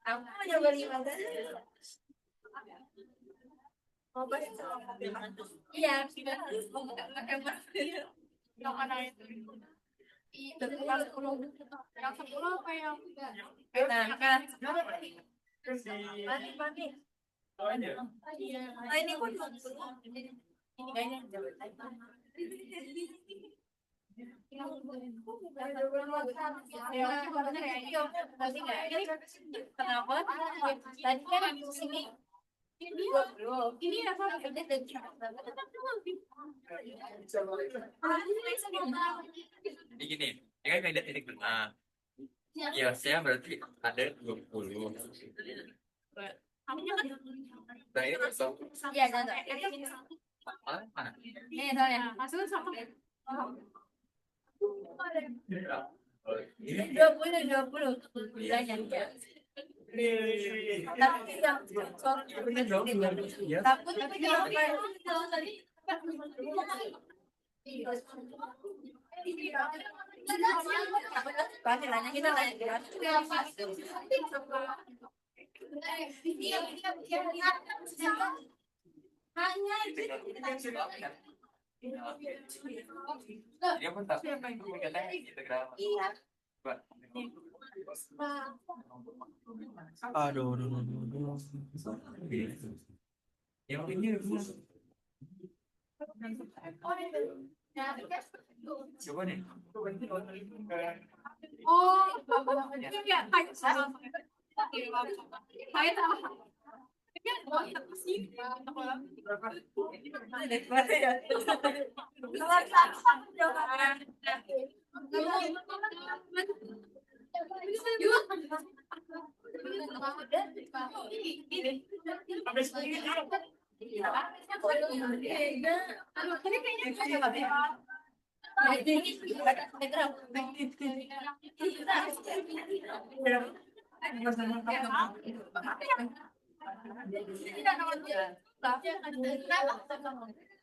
aku nyoba 5. Iya, kita harus yang mana itu? Yang 10 apa yang nah kan mati. Oh ini kok ini kayaknya Kenapa? Tadi kan di sini ini 20. Ini apa? Jadi gini, ini kan kaidah titik benang. Kiosnya berarti ada 20. Nah ini kosong. Iya, ada. Mana? Ini soalnya. Masuk sama. 20. Bilangnya ya. Tapi yang takut Jadi apa tak? Katanya integral. Iya. Aduh. Yang ini coba nih. Oh, ini ya kayak sama. Kayak sama.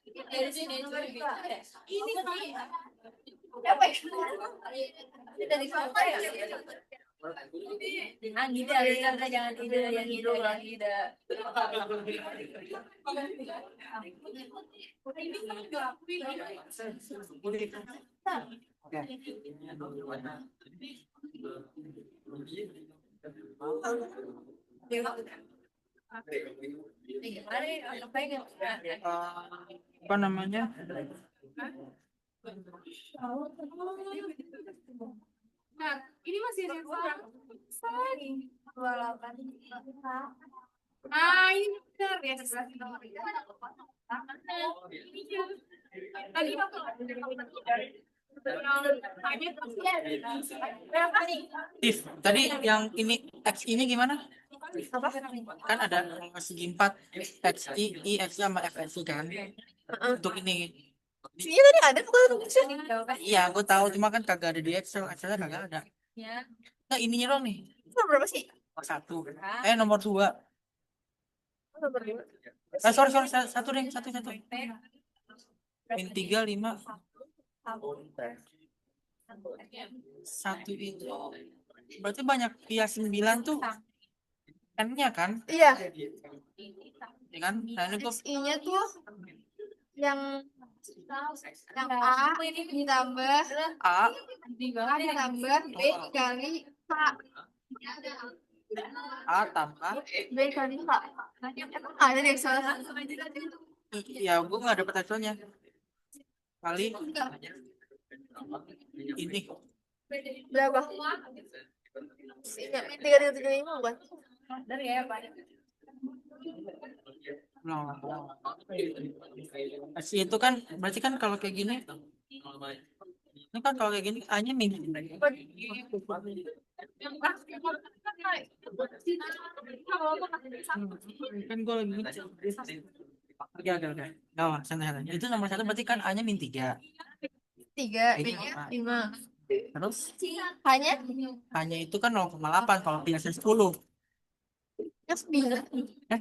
Dari sini ini apa ya? Dari siapa ya? Tidak, jangan tidak yang itu lagi tidak. Apa namanya? Nah, ini masih ada ini 28. Ah, ini benar ya. Tadi berapa nih? Tif, tadi yang ini X ini gimana? Apa? Kan ada segi 4 XI, I, X sama FSI kan? Untuk ini. Sini tadi ada bukan? Iya, gue tahu cuma kan kagak ada di Excel, Excelnya kagak ada. Ya. Nah, ininya doang nih. Berapa sih? Nomor 2. Nomor 2. Sorry, satu deh, satu. Min 3, 5. Satu itu. Berarti banyak pihak 9 tuh. N-nya kan? Iya. Ya kan? Nah, ini gue X-nya tuh yang A ditambah A, ditambah B kali K. A tambah. B kali K. Ada di Excel. Ya, gue nggak dapet Excelnya. Kali ini. Berapa? 375 bukan? Dari ya, Pak. Itu kan berarti kan kalau kayak gini, ini kan kalau kayak gini A-nya min. Kan gue lagi Oke. Gawat, santai. Itu nomor 1 berarti kan A-nya min 3. 3, B-nya 5. Terus Hanya itu kan 0,8 kalau biasa 10. yang 9.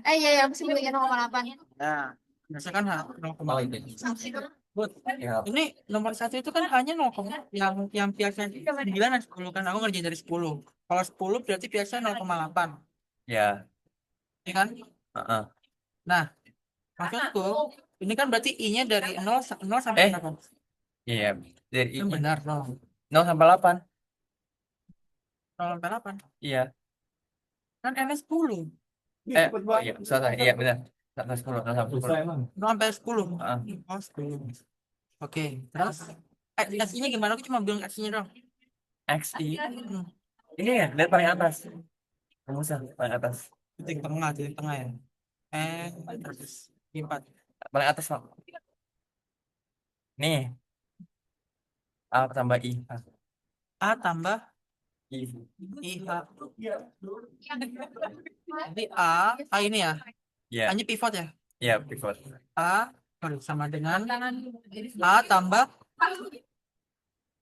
Iya, masih punya 0,8. Nah, biasa kan 0,8. Ya, Ini nomor 1 itu kan hanya 0, yang biasa 9 dan 10 kan aku ngerjain dari 10. Kalau 10 berarti biasa 0,8. ya. Ya kan? Nah, maksudku ini kan berarti I-nya dari 0 sampai berapa? Iya, dari Yang benar 0 sampai 8. sampai 8. Iya. Kan N-nya 10. Iya, salah. Iya, benar. 0 sampai 10, 0 sampai 10. Susah emang. 0 sampai 10. Ah. Oh, 10. Oke, terus X-nya gimana? Aku cuma bilang X-nya dong. XI. Hmm. Ini ya, lihat paling atas. Rumusnya paling atas. Itu yang tengah, itu yang tengah ya. Terus 4. Paling atas, Pak. Nih, A tambah I. A tambah I. IH. Jadi A ini ya. Ya, A-nya pivot ya. ya pivot. A sama dengan A tambah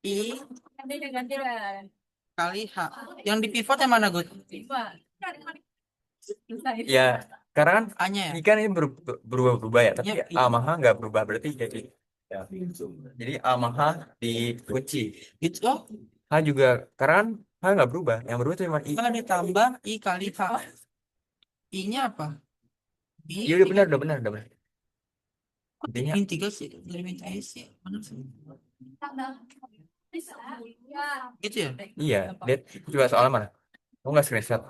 I kali H. Yang di pivot yang mana, Gut? Ya, karena kan A-nya ya. ini kan ini berubah-ubah ya, tapi Ya, A sama H nggak berubah berarti jadi ya. Jadi A sama H dikunci. Gitu. Oh, H juga karena kan H nggak berubah, yang berubah itu cuma I. A ditambah I kali H. I-nya apa? Iya udah benar, udah benar, udah benar. Intinya Min 3 sih. Dari min 3 sih. Mana sih? Gitu ya? iya, lihat juga soalnya mana? Kamu nggak screenshot.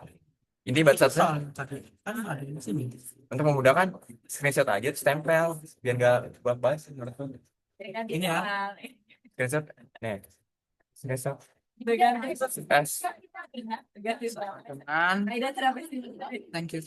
Ini Itu baca soal tadi. Kan ada di sini. untuk memudahkan screenshot aja, terus tempel biar nggak balik menurutku. Ini ya. Screenshot, nih, screenshot. S. Dengan thank you.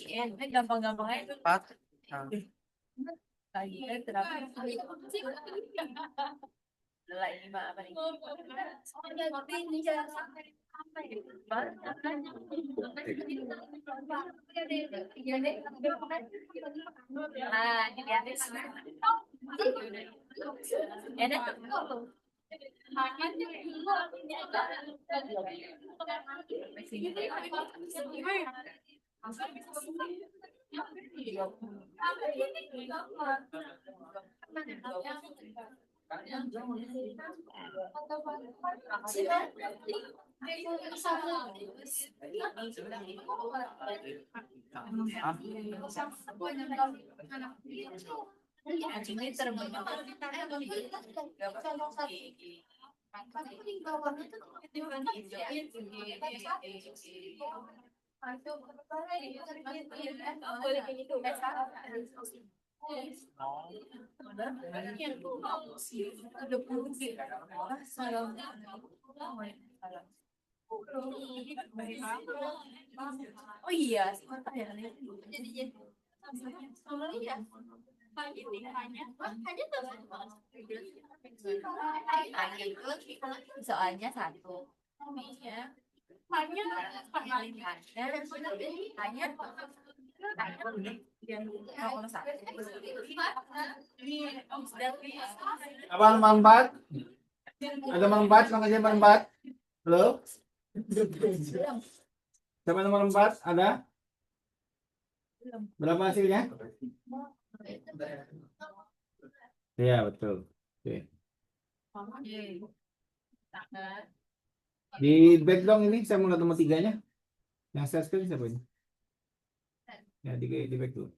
4. Oh iya, ya. Soalnya satu. Hanya Apa nomor 4? Ada nomor 4? Sama aja nomor 4. Halo? Siapa nomor 4? Ada? Berapa hasilnya? Iya, betul. Oke. Di back dong ini, saya mau lihat nomor 3-nya. Yang saya screen siapa ini? Ya, di back dulu.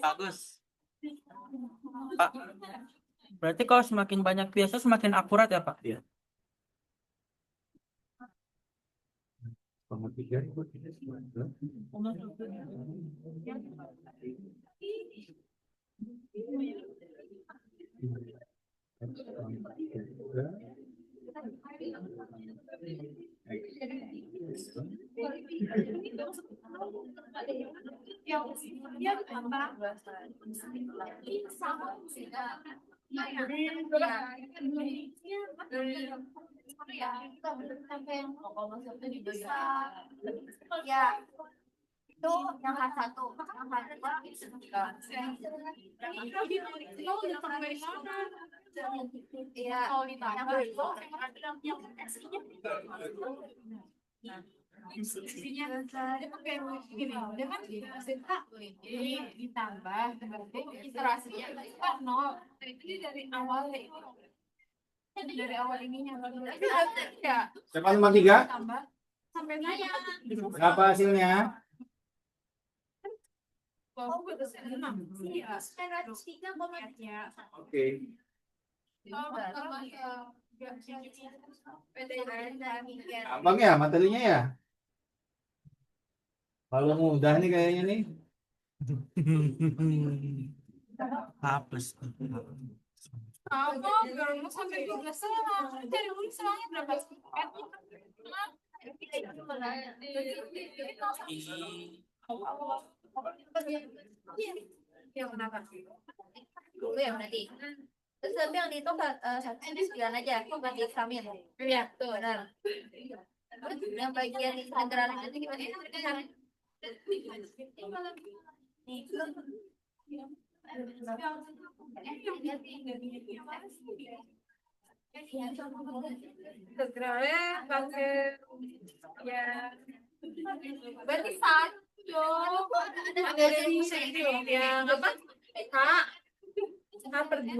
Bagus. Pak, berarti kalau semakin banyak biasa semakin akurat ya, Pak? Iya. Nomor 3. yang dia tambah sama sehingga ya itu yang satu iya kalau ditambah yang isinya dia pakai gini dia kan kita ini ditambah berarti iterasinya kan nol itu dari awal itu dari awal ininya ya Siapa nomor 3? tambah sampai nanya Berapa hasilnya? oh betul iya 903,3 Oke. Gampang ya materinya ya? Kalau mudah nih kayaknya nih. Hapus. apa kalau sampai 12 salah cari ulang salahnya berapa yang kenapa dulu ya berarti terus tapi yang dihitung satu sembilan aja kok nggak dieksamin iya tuh benar terus yang bagian integral itu gimana integralnya pakai ya berarti satu ada dari sini yang apa H per 2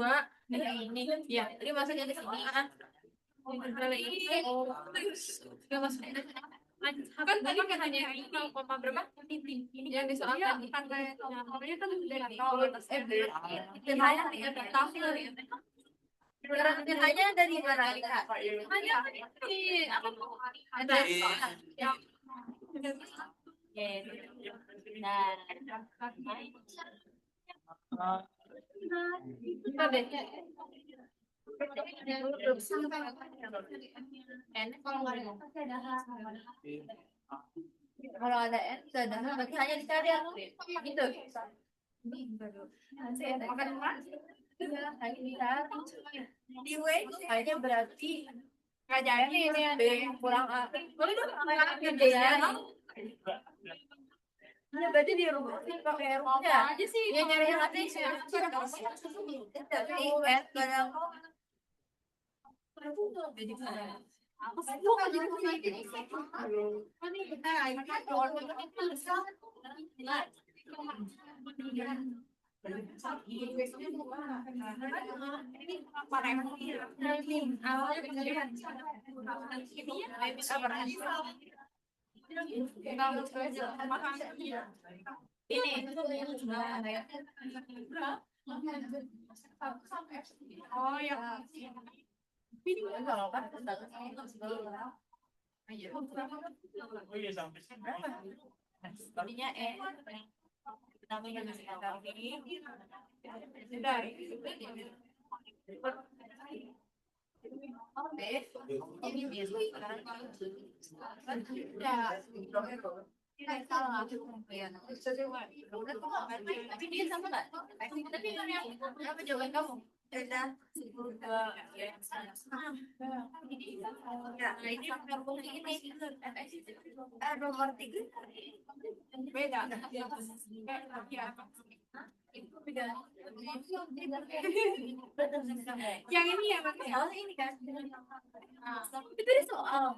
ini ya jadi masuknya di sini kan integralnya ini nggak masuknya kan tadi kan hanya 0, berapa titik yang disoalkan pakai pokoknya kan dari 0 atas f nilainya tidak tahu nilainya dari mana hanya di apa ada nah deh N kalau ada N sudah ada berarti hanya dicari yang gitu makan hanya dicari di W itu hanya berarti ngajarin ini B kurang A boleh dong kerjaan ya berarti di rumah pakai rumahnya aja sih yang nyari yang ada sih tapi N kadang jadi aku sih kok jadi ini kita oh ya ini enggak apa tadinya namanya tapi dia sama nggak? Tapi apa jawaban kamu? Nah, ini nomor ini nomor 3 beda yang ini ya soal ini kan itu di soal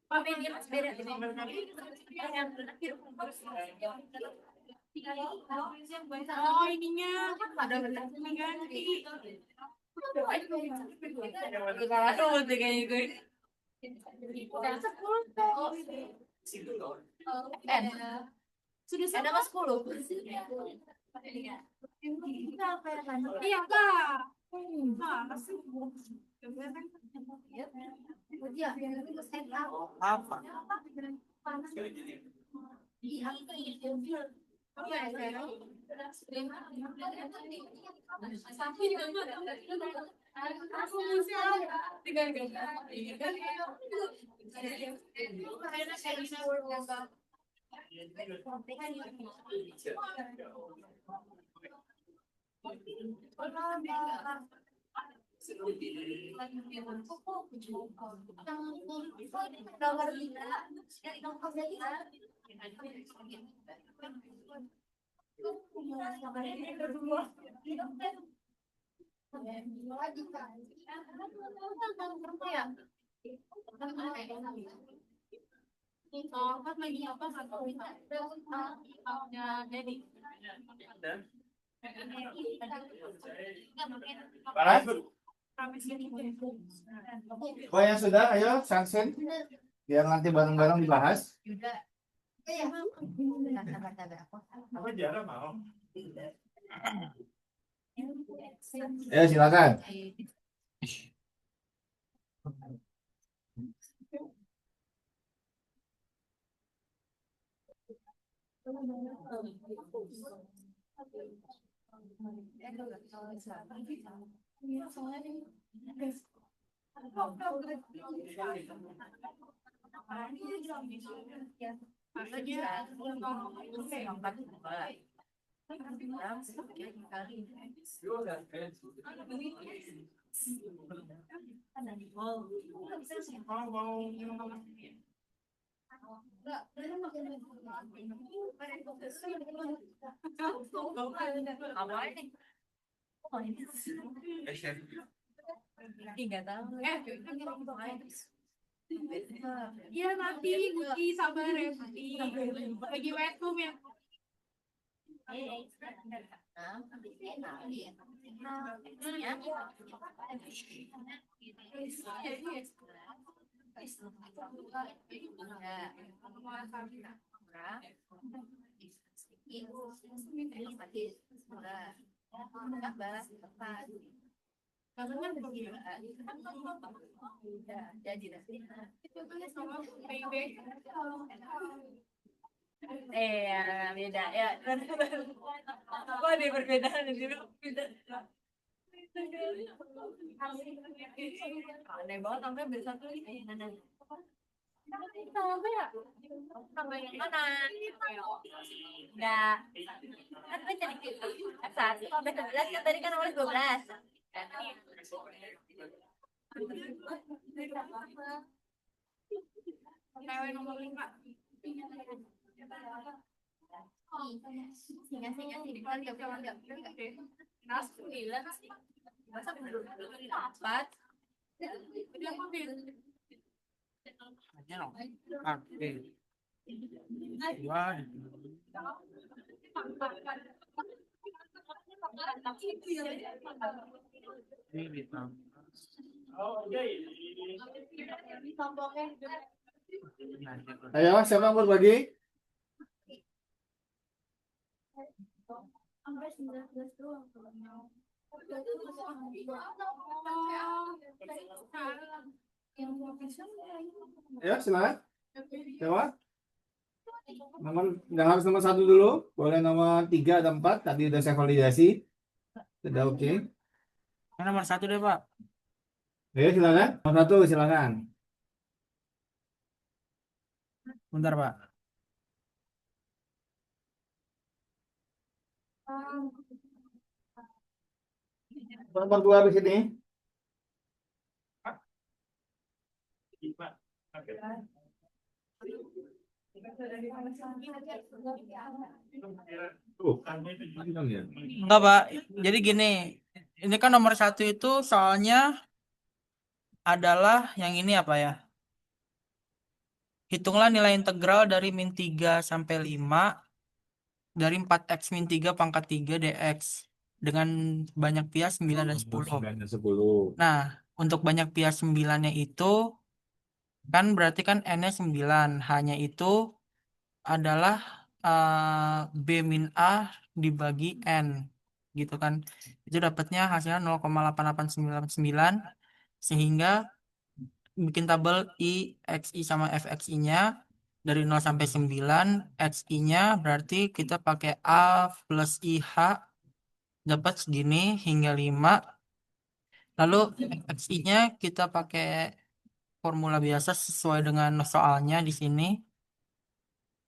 oh Tapi dia masih beda. Oh, ininya ada ganti. Kalau tuh kayak gue. Sudah ada mas 10. Iya kak. Apa? Kan lagi apa satu ya jadi Balas? Oh yang sudah, ayo sunset. Biar nanti bareng-bareng dibahas. Ayo silakan. Iya nanti Guci sabar ya nanti lagi webtoon ya. Beda ya. Kok ada perbedaan di sini? Beda. Aneh banget sampai bersatu lagi. Sama ya? Sama yang mana? Enggak. Kan gue jadi 1 sampai 11 kan tadi kan nomor 12. Cewek nomor 5. Singa-singa sini kan enggak deh. Nas 9 sih. Masa belum 4. Udah mobil. Aja dong. Oke. Wah. Ini ditambah. Ayo siapa yang berbagi? Ayo silakan. Siapa? Nomor nggak harus nomor 1 dulu, boleh nomor 3 ada 4. Tadi udah saya validasi, sudah oke. Nomor 1 deh Pak. Ayo silakan. Nomor 1 silakan. Bentar Pak. Nomor 2 di sini. Enggak Pak. Jadi gini, ini kan nomor 1 itu soalnya adalah yang ini apa ya? hitunglah nilai integral dari min 3 sampai 5 dari 4x min 3 pangkat 3 dx dengan banyak pias 9 dan 10. 9 dan 10. Nah, untuk banyak pias 9-nya itu kan berarti kan n-nya 9. Hanya itu adalah B min A dibagi N. Gitu kan. Itu dapatnya hasilnya 0,8899. Sehingga bikin tabel I, XI sama FXI-nya. Dari 0 sampai 9, XI-nya berarti kita pakai A plus IH. Dapat segini hingga 5. Lalu XI-nya kita pakai formula biasa sesuai dengan soalnya di sini.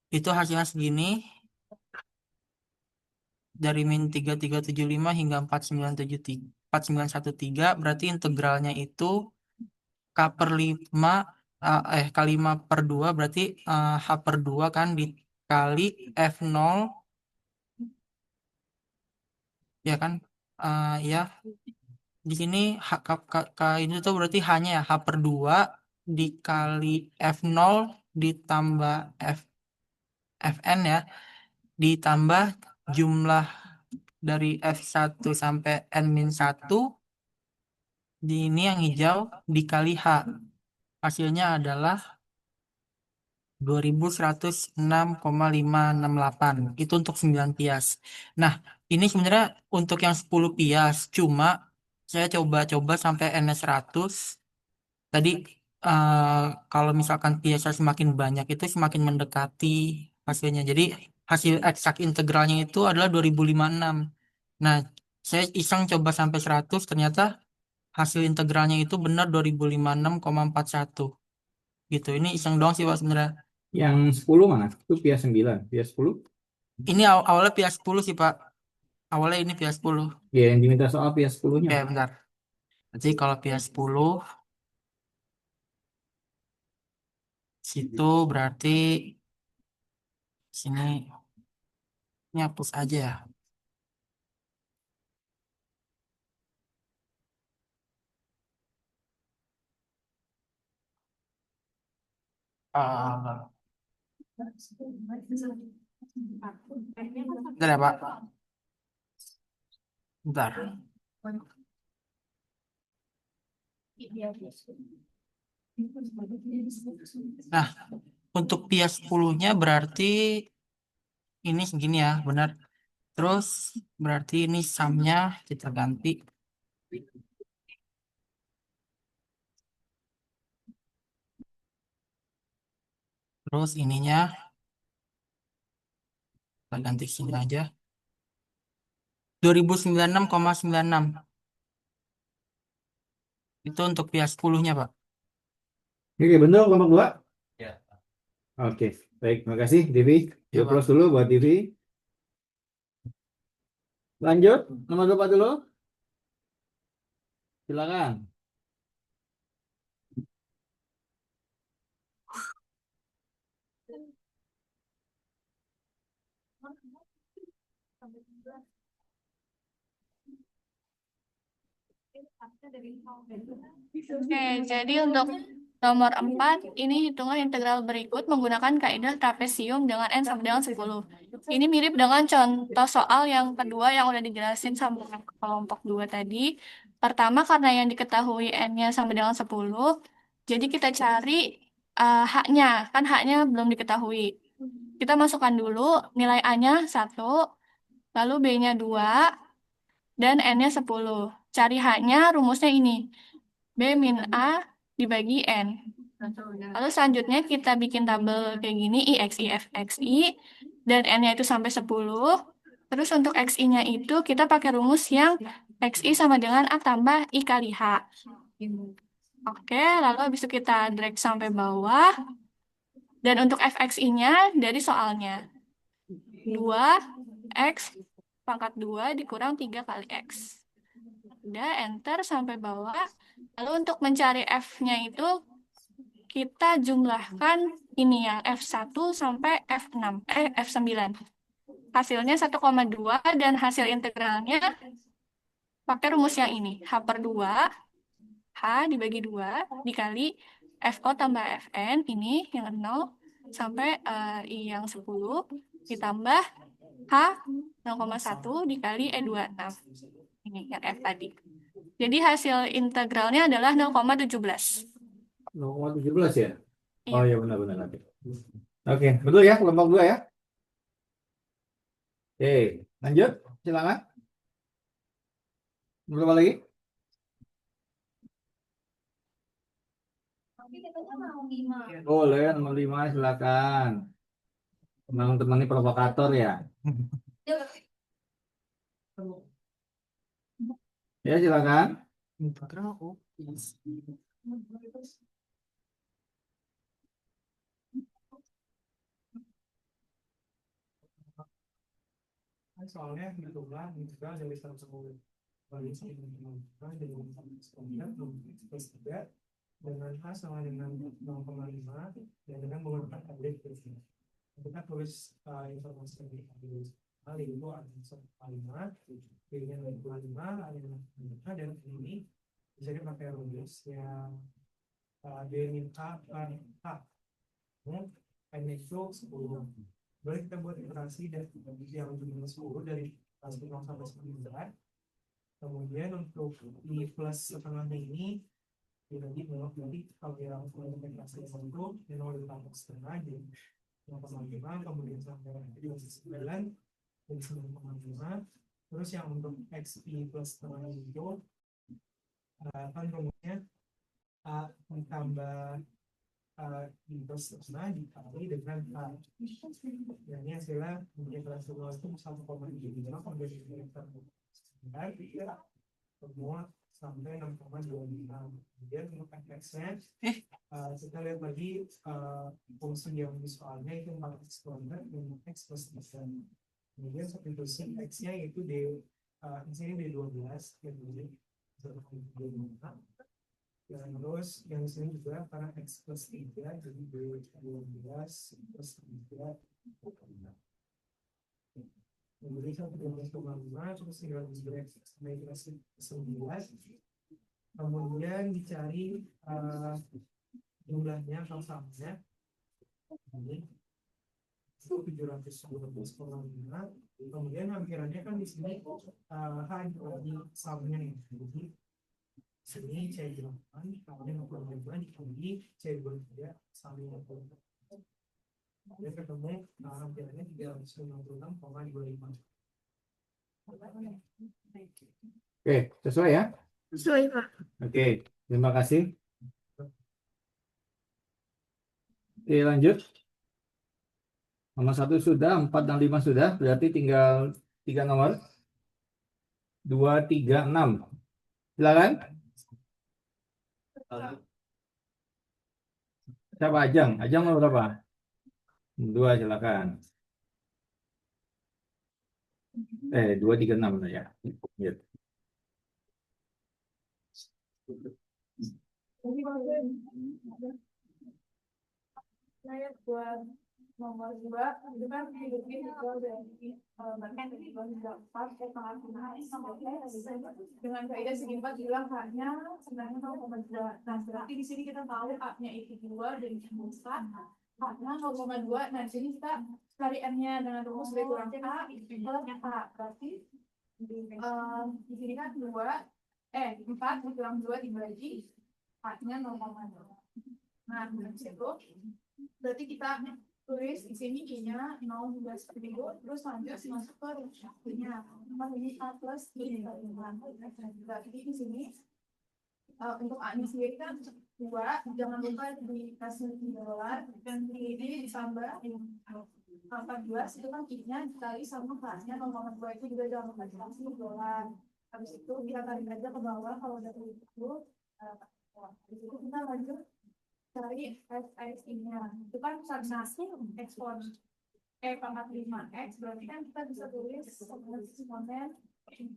Itu hasilnya segini. Dari min 3375 hingga 4913. Berarti integralnya itu K per 5, K5 per 2 berarti H per 2 kan dikali F0. Ya kan? Ya. Di sini ini tuh berarti hanya ya H per 2 dikali F0 ditambah Fn ya. Ditambah jumlah dari F1 sampai N-1 di ini yang hijau dikali H. Hasilnya adalah 2106,568. Itu untuk 9 pias. Nah, ini sebenarnya untuk yang 10 pias. Cuma saya coba-coba sampai N-100. Tadi kalau misalkan piasnya semakin banyak itu semakin mendekati hasilnya. Jadi hasil eksak integralnya itu adalah 2056. Nah, saya iseng coba sampai 100, ternyata hasil integralnya itu benar 2056,41. Gitu. Ini iseng doang sih Pak sebenarnya. Yang 10 mana? Itu pia 9. Pia 10? Ini awalnya pihak 10 sih Pak. Awalnya ini pihak 10. Ya, yang diminta soal pia 10-nya. Oke, bentar. Nanti kalau pihak 10 situ berarti sini ini hapus aja ya. Ah, bentar ya Pak. Bentar. Nah, untuk pihak 10-nya berarti ini segini ya, benar. Terus berarti ini sumnya kita ganti. Terus ininya kita ganti sini aja. 2096,96. Itu untuk pihak 10-nya, Pak. Oke, bener kelompok 2? Ya. Oke, baik. Terima kasih, Devi. Ya, Yuk, Pak. close dulu buat Devi. Lanjut, nomor 2 dulu. Silakan. Oke, jadi untuk nomor 4, ini hitungan integral berikut menggunakan kaidah trapesium dengan n sama dengan 10. Ini mirip dengan contoh soal yang kedua yang udah dijelasin sama kelompok 2 tadi. Pertama, karena yang diketahui n-nya sama dengan 10, jadi kita cari h-nya. Kan h-nya belum diketahui. Kita masukkan dulu nilai a-nya 1, lalu b-nya 2, dan n-nya 10. Cari h-nya, rumusnya ini. B min A dibagi N. Lalu selanjutnya kita bikin tabel kayak gini, I, X, I, F, X, I. Dan N-nya itu sampai 10. Terus untuk XI-nya itu kita pakai rumus yang XI sama dengan A tambah I kali H. Oke, lalu habis itu kita drag sampai bawah. Dan untuk FXI-nya dari soalnya. 2X pangkat 2 dikurang 3 kali X. Udah, enter sampai bawah. Lalu untuk mencari F-nya itu, kita jumlahkan ini yang F1 sampai F6, F9. Hasilnya 1,2 dan hasil integralnya pakai rumus yang ini. H per 2, H dibagi 2 dikali FO tambah FN ini yang 0 sampai I yang 10 ditambah H 0,1 dikali E26. Ini yang F tadi. Jadi hasil integralnya adalah 0,17. 0,17 ya? Iya. Oh iya benar-benar. Oke, betul ya kelompok 2 ya. Oke, lanjut. Silakan. Berapa lagi? Boleh, nomor 5 silakan. Teman-teman ini provokator ya. Ya silakan. Soalnya hitungan integral dari 110 bagi dengan plus 3 dengan H sama dengan 0,5 dan dengan menggunakan tablet kita tulis informasi di tablet kali itu ada 1,5 dengan 0,5 ada 0,5 dan ini bisa dipakai rumus yang D min A per H N itu 10. Boleh kita buat iterasi dari yang jumlah 10 dari kelas 0 sampai 9. Kemudian untuk I plus setengahnya ini dibagi 0. Jadi kalau yang kelas 1 itu 0 ditambah setengah jadi 0,5, kemudian sampai 9 jadi 9,5. Terus yang untuk X I plus setengah itu kan rumusnya A ditambah I plus setengah dikali dengan A. Dan ini hasilnya menjadi kelas 2 itu 1,75 kemudian kita semua sampai 6,25. Kemudian untuk fx-nya kita lihat lagi fungsi yang di soalnya itu 4x kuadrat dengan x plus 3. Kemudian substitusi x-nya itu di sini D12 jadi 0,25. Terus yang sini juga karena x plus 3 jadi D12 plus 3. Jadi 1,5 terus tinggal dibagi 9. Kemudian dicari jumlahnya atau samanya. Ini 712,5. Kemudian hampirannya kan di sini H di samanya nih. Jadi sini C8 kemudian 25 dikali C23 samanya. Dia ketemu hampirannya 356,25. Oke, sesuai ya? Sesuai, Pak. Oke, terima kasih. Oke, lanjut. Nomor 1 sudah, 4 dan 5 sudah, berarti tinggal 3 nomor. 2, 3, 6. Silakan. Siapa Ajang? Ajang nomor berapa? 2 silakan. 2, 3, 6 ya. Gitu. Saya buat nomor 2 itu kan hidupnya juga dari bahkan dari 4 dengan kaidah segi 4 bilang hanya sebenarnya 0,2. Nah berarti di sini kita tahu A-nya itu 2 dan A-nya 0,2. Nah di sini kita cari N-nya dengan rumus B kurang A itulah A. Berarti di sini kan 4 kurang 2 dibagi A-nya 0,2. Nah dari situ berarti kita tulis di sini I-nya 0 hingga 10, terus lanjut masuk ke I-nya. Ini A plus I. Berarti di sini untuk A-nya sendiri kan 2, jangan lupa dikasih $, dan ini ditambah 14, itu kan I-nya dikali sama K-nya 0,2 itu juga jangan lupa dikasih $. Habis itu kita tarik aja ke bawah kalau udah itu. Habis itu kita lanjut cari fx-nya itu kan subsasi ekspon pangkat 5x berarti kan kita bisa tulis komponen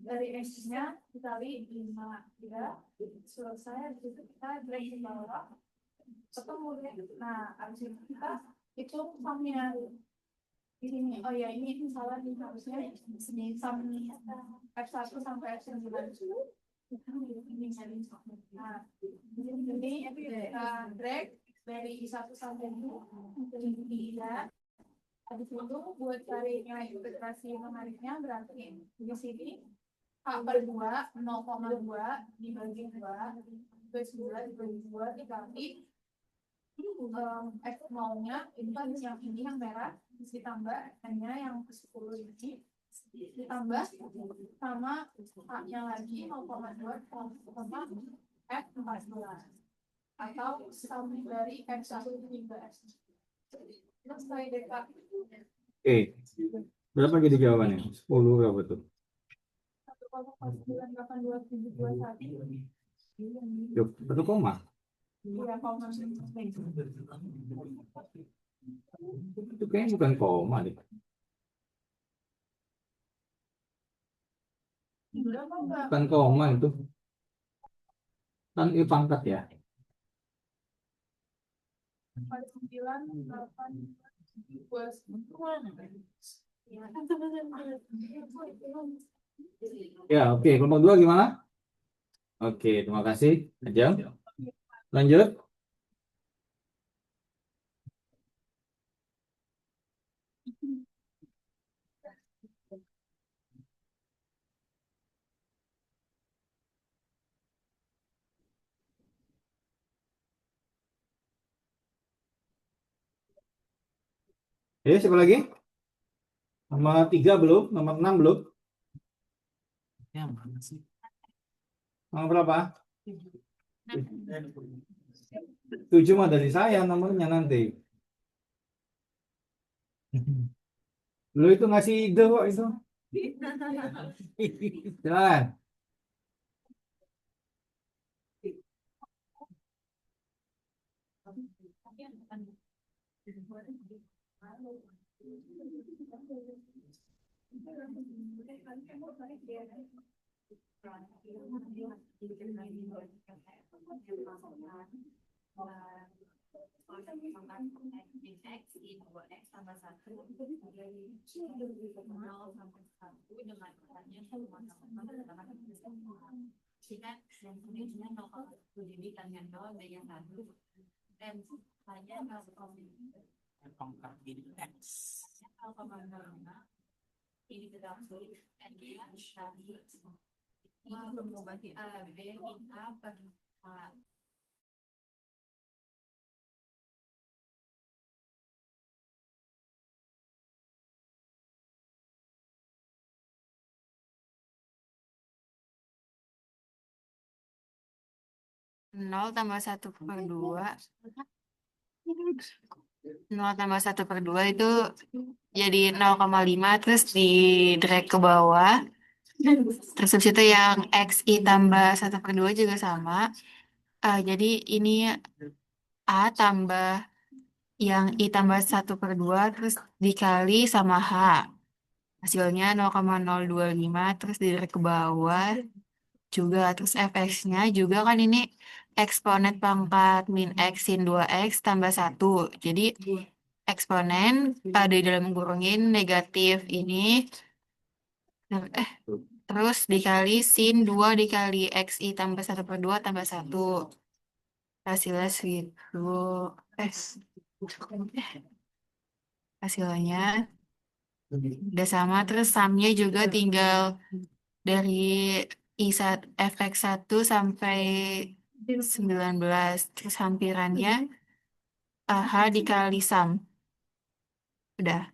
dari x-nya dikali 5 ya selesai. Habis itu kita drag ke bawah ketemu ya. Nah habis itu kita hitung sumnya di sini. Oh ya ini salah nih, harusnya sum f1 sampai f9 Nah, ini drag dari I1 sampai I3. Habis itu buat cari nilai integrasi menariknya berarti di sini K/2 0,2 dibagi 2 plus 2 dibagi 2 dikali X0-nya itu kan yang ini yang merah ditambah N-nya yang ke-10 ini ditambah sama A-nya lagi 0,2 sama F14 atau sum dari X1 hingga X. Terus saya dekat Berapa jadi jawabannya? 10 berapa tuh? 1,98271. Yuk, 1 koma. Iya, kalau Itu kayaknya bukan koma deh. Bukan koma itu. Kan I pangkat ya. pada 9, 8, 12. Ya, oke. Kelompok 2 gimana? Oke, terima kasih. Ajam. Lanjut. Siapa lagi? Nomor 3 belum? Nomor 6 belum? Ya, mana sih? Nomor berapa? 7 mah dari saya nomornya nanti. Lu itu ngasih ide kok itu. Silakan. Pangkat ini X. Nol tambah 1/2. 0 tambah 1/2 itu jadi 0,5 terus di drag ke bawah. Terus habis itu yang XI tambah 1/2 juga sama. Jadi ini A tambah yang I tambah 1/2 terus dikali sama H. Hasilnya 0,025 terus di drag ke bawah juga. Terus fx-nya juga kan ini eksponen pangkat min x sin 2x tambah 1. Jadi eksponen di dalam kurungin negatif ini terus dikali sin 2 dikali xi tambah 1/2 tambah 1. Hasilnya segitu. Hasilnya udah sama. Terus sumnya juga tinggal dari fx1 sampai 19. Terus hampirannya H dikali sum. Udah.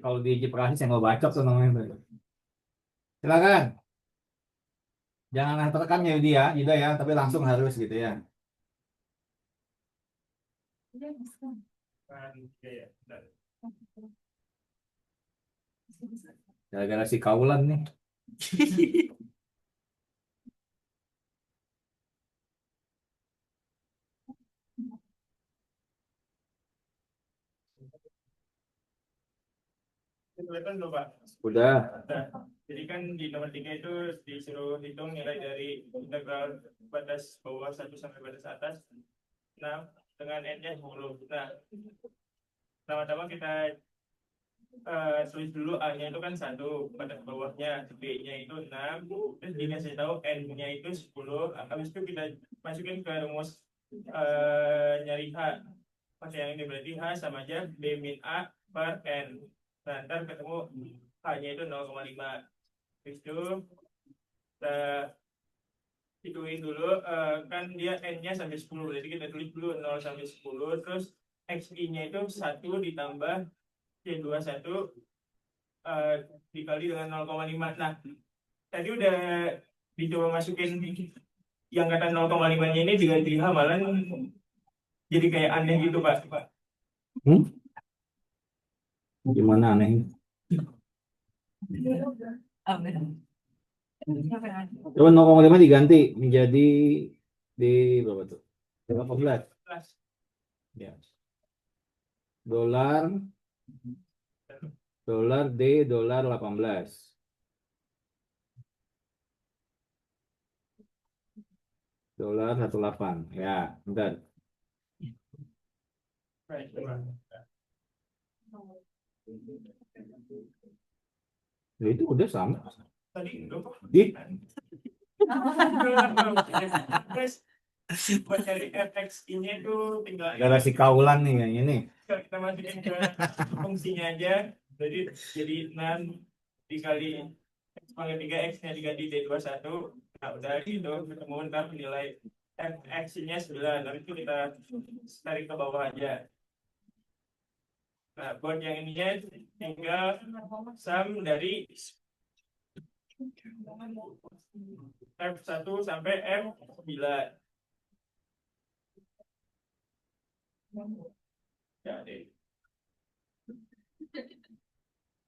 Kalau di uji praktis yang bacok tuh namanya tuh. Silakan. Jangan tertekan ya Yudi ya, Yuda ya, tapi langsung harus gitu ya. Gara-gara si Kaulan nih. Kelihatan loh Pak. Udah. Nah, jadi kan di nomor 3 itu disuruh hitung nilai dari integral batas bawah 1 sampai batas atas 6 dengan n-nya 10. Nah, pertama-tama kita tulis dulu A-nya itu kan 1, batas bawahnya, B-nya itu 6, terus dikasih tahu N-nya itu 10, habis itu kita masukin ke rumus nyari H. Pakai yang ini berarti H sama aja B min A per N. Nah, ntar ketemu H-nya itu 0,5. Habis itu kita hitungin dulu, kan dia N-nya sampai 10, jadi kita tulis dulu 0 sampai 10, terus XI-nya itu 1 ditambah C21 dikali dengan 0,5. Nah, tadi udah dicoba masukin yang kata 0,5-nya ini diganti hamalan, jadi kayak aneh gitu Pak. Gimana aneh? Coba 0,5 diganti menjadi di berapa tuh? 18. Ya. Dolar D dolar 18. Dolar 18. Ya, bentar. Ya, itu udah sama. Tadi enggak Pak. Ih, Terus buat cari fx ini tuh tinggal gara si Kaulan nih yang ini. kita masukin ke fungsinya aja, jadi 6 dikali X pangkat 3, X-nya diganti D21. Nah, udah gitu ketemu ntar nilai fx-nya 9, nanti itu kita tarik ke bawah aja. Nah, buat yang ininya tinggal sum dari F1 sampai F9. Jadi,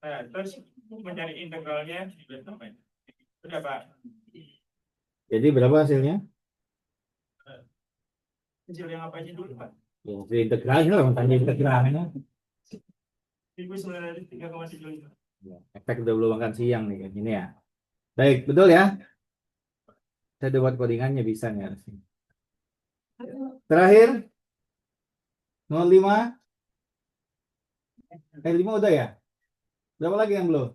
nah, terus mencari integralnya udah Pak. Jadi berapa hasilnya? Hasil yang apa aja dulu Pak? Ya, hasil integralnya lah, tanya integralnya. 1903,75. Ya, efek udah belum makan siang nih kayak gini ya. Baik, betul ya? Saya udah buat codingannya bisa nih harusnya. Terakhir 05. 5 udah ya? Berapa lagi yang belum?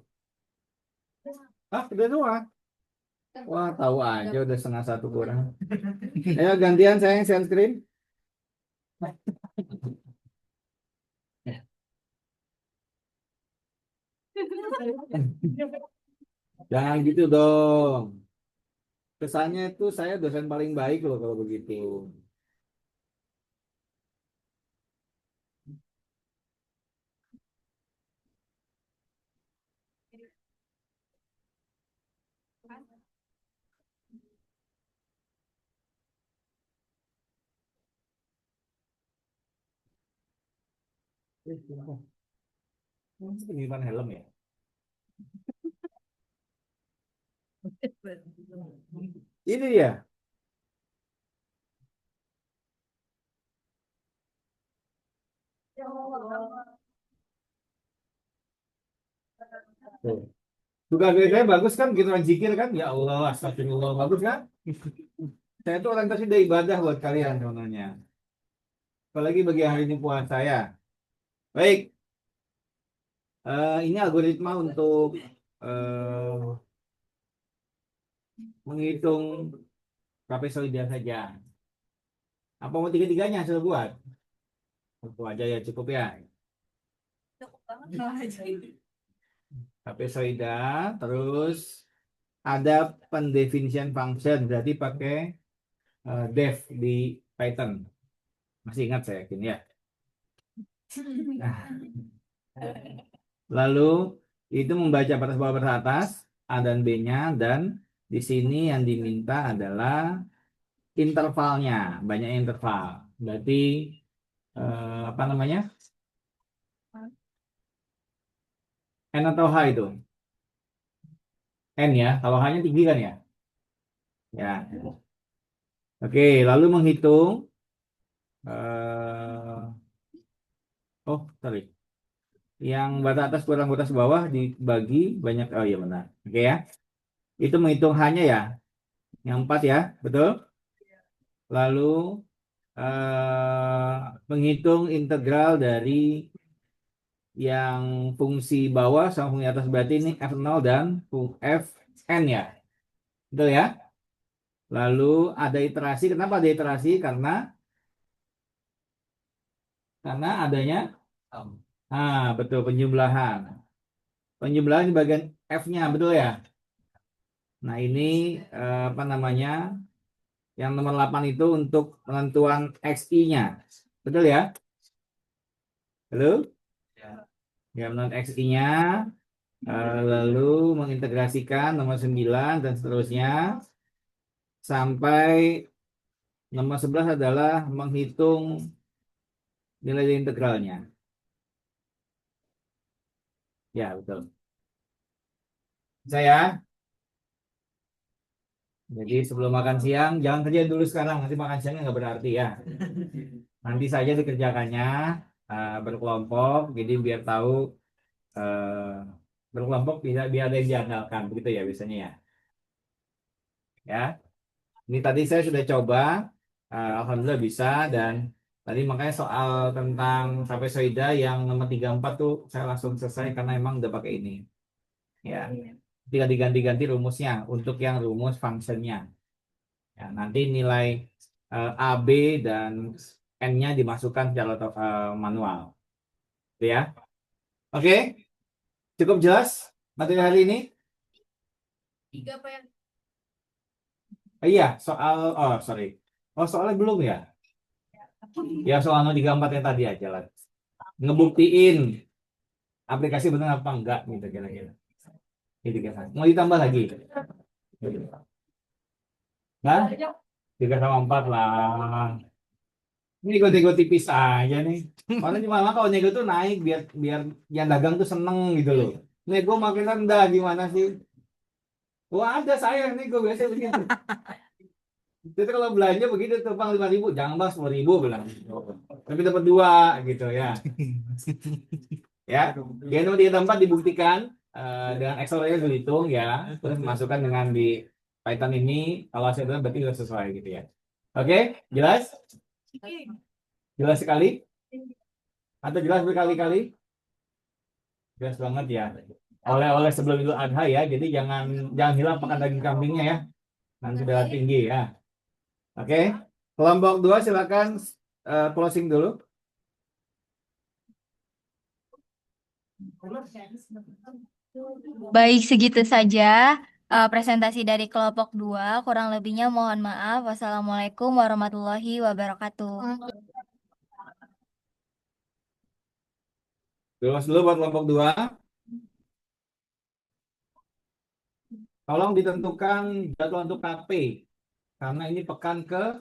Udah semua. Wah, tahu aja udah setengah 1 kurang. Ayo gantian saya yang share screen. Jangan gitu dong. Kesannya itu saya dosen paling baik loh kalau begitu. Ini kan helm ya? Ini ya. Tugas saya bagus kan, gitu zikir kan? Ya Allah, astagfirullah, bagus kan? Saya itu orientasi dari ibadah buat kalian sebenarnya. Apalagi bagi hari ini puasa saya. Baik, ini algoritma untuk menghitung trapezoida saja. Apa mau tiga-tiganya saya buat? Itu aja ya, cukup ya. Trapezoida, terus ada pendefinisian function, berarti pakai def di Python. Masih ingat saya yakin ya. Nah, Lalu itu membaca batas bawah batas atas A dan B-nya, dan di sini yang diminta adalah intervalnya, banyak interval. Berarti apa namanya? N atau H itu? N ya, kalau H-nya tinggi kan ya? Ya. Oke, lalu menghitung sorry. Yang batas atas kurang batas bawah dibagi banyak. Oh iya benar. Oke ya. Itu menghitung hanya ya. Yang 4 ya, betul? Lalu menghitung integral dari yang fungsi bawah sama fungsi atas, berarti ini F0 dan Fn ya. Betul ya? Lalu ada iterasi. Kenapa ada iterasi? Karena adanya betul, penjumlahan. Penjumlahan di bagian F-nya, betul ya? Nah, ini apa namanya? Yang nomor 8 itu untuk penentuan XI-nya. Betul ya? Halo? Ya, penentuan XI-nya. Lalu mengintegrasikan nomor 9 dan seterusnya. Sampai nomor 11 adalah menghitung nilai integralnya. Ya, betul. Saya. Jadi sebelum makan siang, jangan kerja dulu sekarang. Nanti makan siangnya nggak berarti ya. Nanti saja dikerjakannya berkelompok. Jadi biar tahu berkelompok biar ada yang diandalkan. Begitu ya biasanya ya. Ya. Ini tadi saya sudah coba. Alhamdulillah bisa. Dan tadi makanya soal tentang trapezoida yang nomor 34 tuh saya langsung selesai karena emang udah pakai ini. Ya. Tinggal diganti-ganti rumusnya untuk yang rumus fungsinya. Ya, nanti nilai A, B, dan N-nya dimasukkan secara manual. Gitu ya. Oke, cukup jelas materi hari ini? 3 apa ya? Iya, sorry. Soalnya belum ya? Ya, soal 34 yang tadi aja lah. Ngebuktiin aplikasi benar apa enggak gitu kira-kira. Gitu kan. Mau ditambah lagi? Nah, 3 sama 4 lah. Ini nego-nego tipis aja nih. Malah cuma kalau nego tuh naik biar yang dagang tuh seneng gitu loh. Nego makin rendah gimana sih? Wah ada saya nego biasanya begitu. Itu kalau belanja begitu tuh bang 5.000, jangan bang 10.000 bilang. Tapi dapat 2 gitu ya. Ya, dia nomor 34 dibuktikan dengan Excel-nya dihitung ya, terus masukkan dengan di Python ini. Kalau hasilnya berarti sudah sesuai gitu ya. Oke, jelas? Jelas sekali? Atau jelas berkali-kali? Jelas banget ya. Oleh-oleh sebelum Idul Adha ya. Jadi jangan hilang makan daging kambingnya ya. Nanti darah tinggi ya. Oke. Kelompok 2 silakan closing dulu. Baik, segitu saja presentasi dari kelompok 2. Kurang lebihnya mohon maaf. Wassalamualaikum warahmatullahi wabarakatuh. Terus dulu buat kelompok 2. Tolong ditentukan jadwal untuk KP. Karena ini pekan ke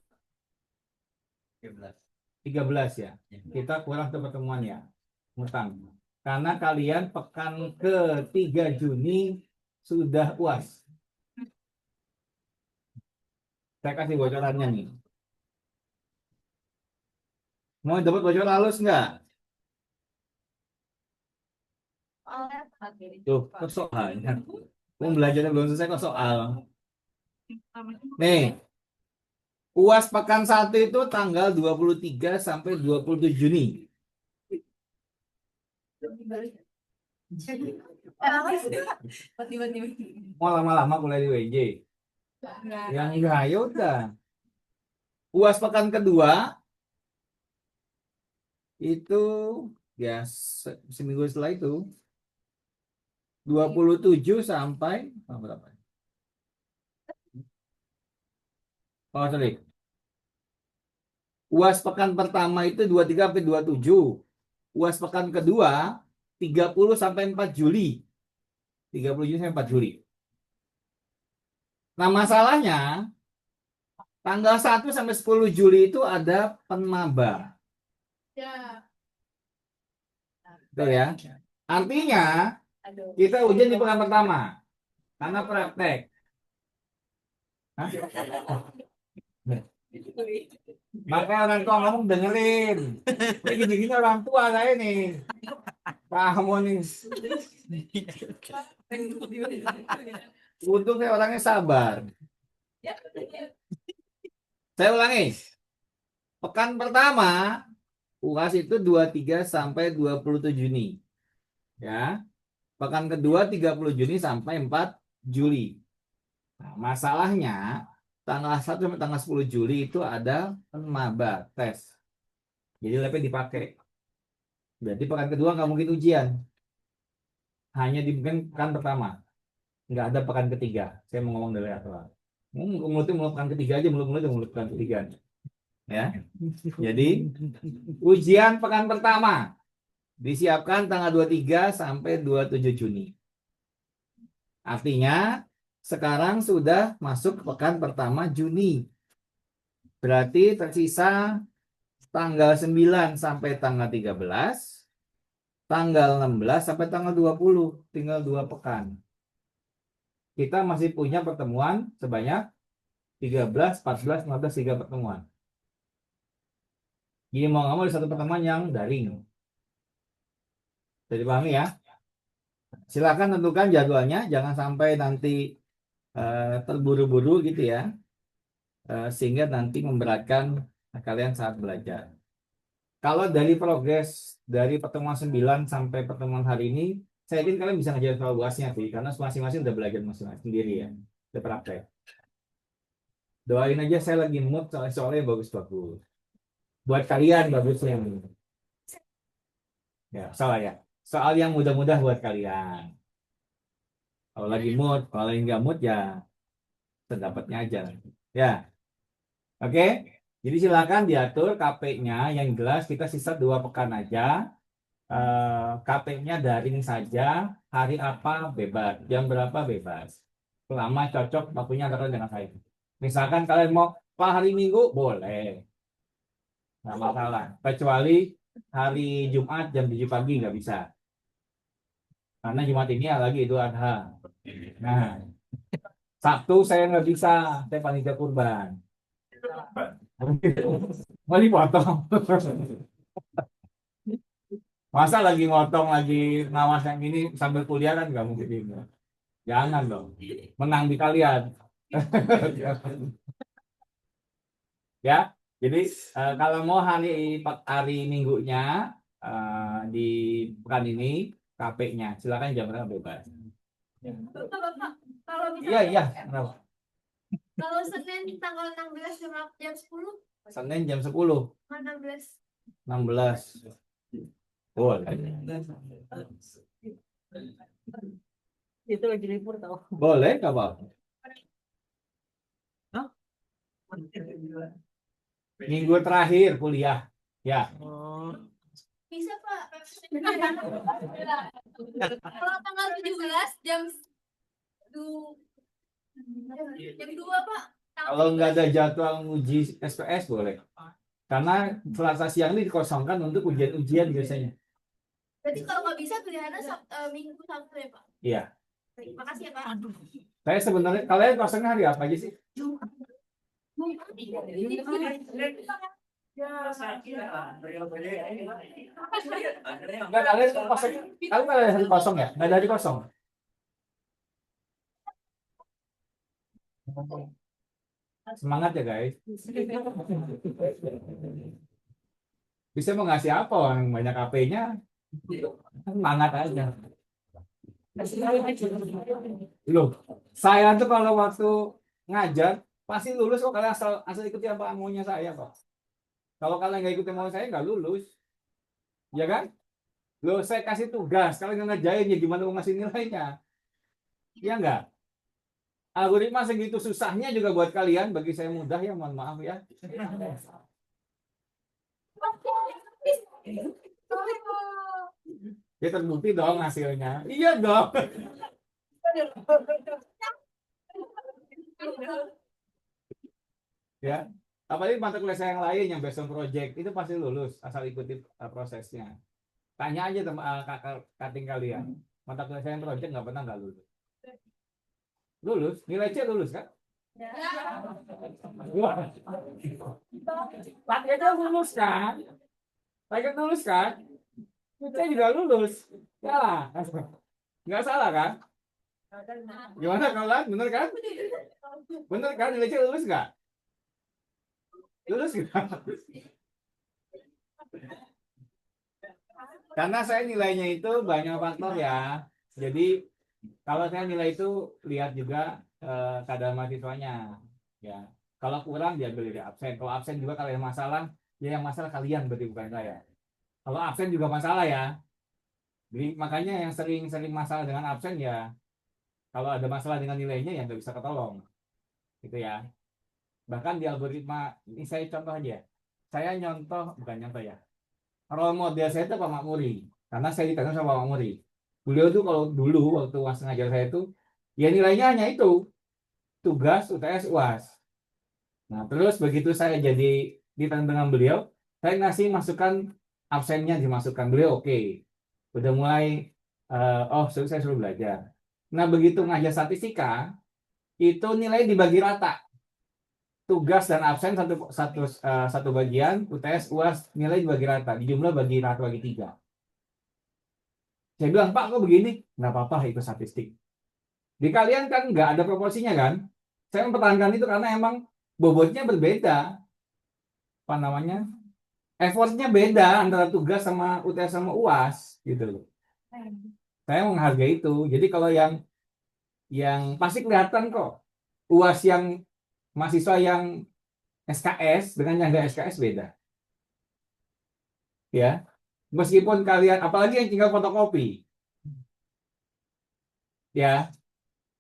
13 ya. Kita kurang ke pertemuan ya. Ngutang. Karena kalian pekan ke 3 Juni sudah UAS. Saya kasih bocorannya nih. Mau dapat bocoran halus nggak? Tuh, kok soalnya. Belajarnya belum selesai kok soal. Nih, UAS pekan 1 itu tanggal 23 sampai 27 Juni. Mau lama-lama kuliah di WJ? Yang enggak, ya udah. UAS pekan kedua itu ya seminggu setelah itu 27 sampai berapa? Oh, sorry. UAS pekan pertama itu 23 sampai 27. UAS pekan kedua 30 sampai 4 Juli. 30 Juli sampai 4 Juli. Nah, masalahnya tanggal 1 sampai 10 Juli itu ada penmaba. Ya. Betul ya? Artinya kita ujian di pekan pertama karena praktek. Hah? Makanya orang tua ngomong dengerin. Ini gini-gini orang tua saya nih. Kamu nih. Untung saya orangnya sabar. Saya ulangi. Pekan pertama UAS itu 23 sampai 27 Juni. Ya. Pekan kedua 30 Juni sampai 4 Juli. Nah, masalahnya tanggal 1 sampai tanggal 10 Juli itu ada maba tes. Jadi labnya dipakai. Berarti pekan kedua nggak mungkin ujian. Hanya dimungkin pekan pertama. Nggak ada pekan ketiga. Saya mau ngomong dari awal. Mulut pekan ketiga aja, mulut pekan ketiga. Ya. Jadi ujian pekan pertama disiapkan tanggal 23 sampai 27 Juni. Artinya sekarang sudah masuk pekan pertama Juni. Berarti tersisa tanggal 9 sampai tanggal 13, tanggal 16 sampai tanggal 20, tinggal 2 pekan. Kita masih punya pertemuan sebanyak 13, 14, 15, 3 pertemuan. Jadi mau nggak mau ada satu pertemuan yang daring. Jadi pahami ya? Silakan tentukan jadwalnya, jangan sampai nanti terburu-buru gitu ya, sehingga nanti memberatkan kalian saat belajar. Kalau dari progres dari pertemuan 9 sampai pertemuan hari ini, saya yakin kalian bisa ngajarin soal UASnya sih, karena masing-masing udah belajar masing-masing sendiri ya, udah praktek. Doain aja saya lagi mood soalnya bagus-bagus. Buat kalian bagusnya. Ya, salah ya. Soal yang mudah-mudah buat kalian. Kalau lagi mood, kalau lagi nggak mood ya pendapatnya aja. Ya, oke. Jadi silakan diatur KP-nya yang jelas kita sisa 2 pekan aja. KP-nya daring saja. Hari apa bebas, jam berapa bebas. Selama cocok waktunya antara dengan saya. Misalkan kalian mau hari Minggu boleh, nggak masalah. Kecuali hari Jumat jam 7 pagi nggak bisa. Karena Jumat ini lagi Idul Adha. Nah, Sabtu saya nggak bisa, saya panitia kurban. Mau dipotong. Masa lagi ngotong, lagi ngawas yang ini sambil kuliah kan nggak mungkin ini. Jangan dong, menang di kalian. Ya, jadi kalau mau hari Minggunya di pekan ini KP-nya, silakan jam berapa bebas. Bapak, kalau Iya, misalnya kenapa? kalau Senin tanggal 16 jam 10, Senin jam 10, 16. 16. Boleh. Itu lagi libur tau. Boleh, nggak apa-apa. Minggu terakhir kuliah. Ya. Bisa, Pak. Kalau tanggal 17 jam 2, Pak. Kalau nggak ada jadwal uji SPS boleh. Karena Selasa siang ini dikosongkan untuk ujian-ujian biasanya. Berarti kalau nggak bisa pilihannya Minggu Sabtu ya, Pak? Iya. Baik, makasih ya, Pak. Saya sebenarnya kalian kosongnya hari apa aja sih? Enggak, kalian kosong. Kalian nggak ada hari kosong ya? Nggak ada hari kosong. Semangat ya guys. Bisa mau ngasih apa orang banyak HP-nya? Semangat aja. Loh, saya tuh kalau waktu ngajar pasti lulus kok, kalian asal ikuti apa maunya saya kok. Kalau kalian nggak ikuti mau saya nggak lulus, ya kan? Loh, saya kasih tugas, kalian nggak ngerjain ya gimana mau ngasih nilainya? Ya enggak? Algoritma segitu susahnya juga buat kalian, bagi saya mudah ya, mohon maaf ya. Ya terbukti dong hasilnya. Iya dong. Ya. Apalagi mata kuliah saya yang lain yang based on project itu pasti lulus asal ikuti prosesnya. Tanya aja kakak kating kalian. Mata kuliah saya yang project nggak lulus. Lulus, nilai C lulus kan? Wah. Latihannya lulus kan? Latihan lulus kan? Kita juga lulus. Ya, nggak salah kan? Gimana kalian? Bener kan? Bener kan? Nilai C lulus nggak? Lulus nggak? Karena saya nilainya itu banyak faktor ya. Jadi kalau saya nilai itu lihat juga keadaan mahasiswanya. Ya, kalau kurang diambil dari absen. Kalau absen juga kalau ada masalah, ya yang masalah kalian berarti bukan saya. Kalau absen juga masalah ya. Jadi makanya yang sering masalah dengan absen ya, kalau ada masalah dengan nilainya ya nggak bisa ketolong, gitu ya. Bahkan di algoritma ini saya contoh aja. Saya bukan nyontoh ya. Role model saya itu Pak Makmuri, karena saya ditanya sama Pak Makmuri. Beliau tuh kalau dulu waktu ngajar saya itu, ya nilainya hanya itu, tugas, UTS, UAS. Nah terus begitu saya jadi ditanya dengan beliau, saya ngasih masukan absennya dimasukkan beliau oke. Udah mulai saya suruh belajar. Nah begitu ngajar statistika itu nilai dibagi rata, tugas dan absen satu bagian, UTS UAS nilai dibagi rata, dijumlah bagi rata bagi 3. Saya bilang Pak kok begini? Nggak apa-apa itu statistik. Di kalian kan nggak ada proporsinya kan? Saya mempertahankan itu karena emang bobotnya berbeda, apa namanya? Effortnya beda antara tugas sama UTS sama UAS gitu loh. Saya menghargai itu. Jadi kalau yang pasti kelihatan kok UAS yang mahasiswa yang SKS dengan yang nggak SKS beda. Ya. Meskipun kalian apalagi yang tinggal fotokopi. Ya.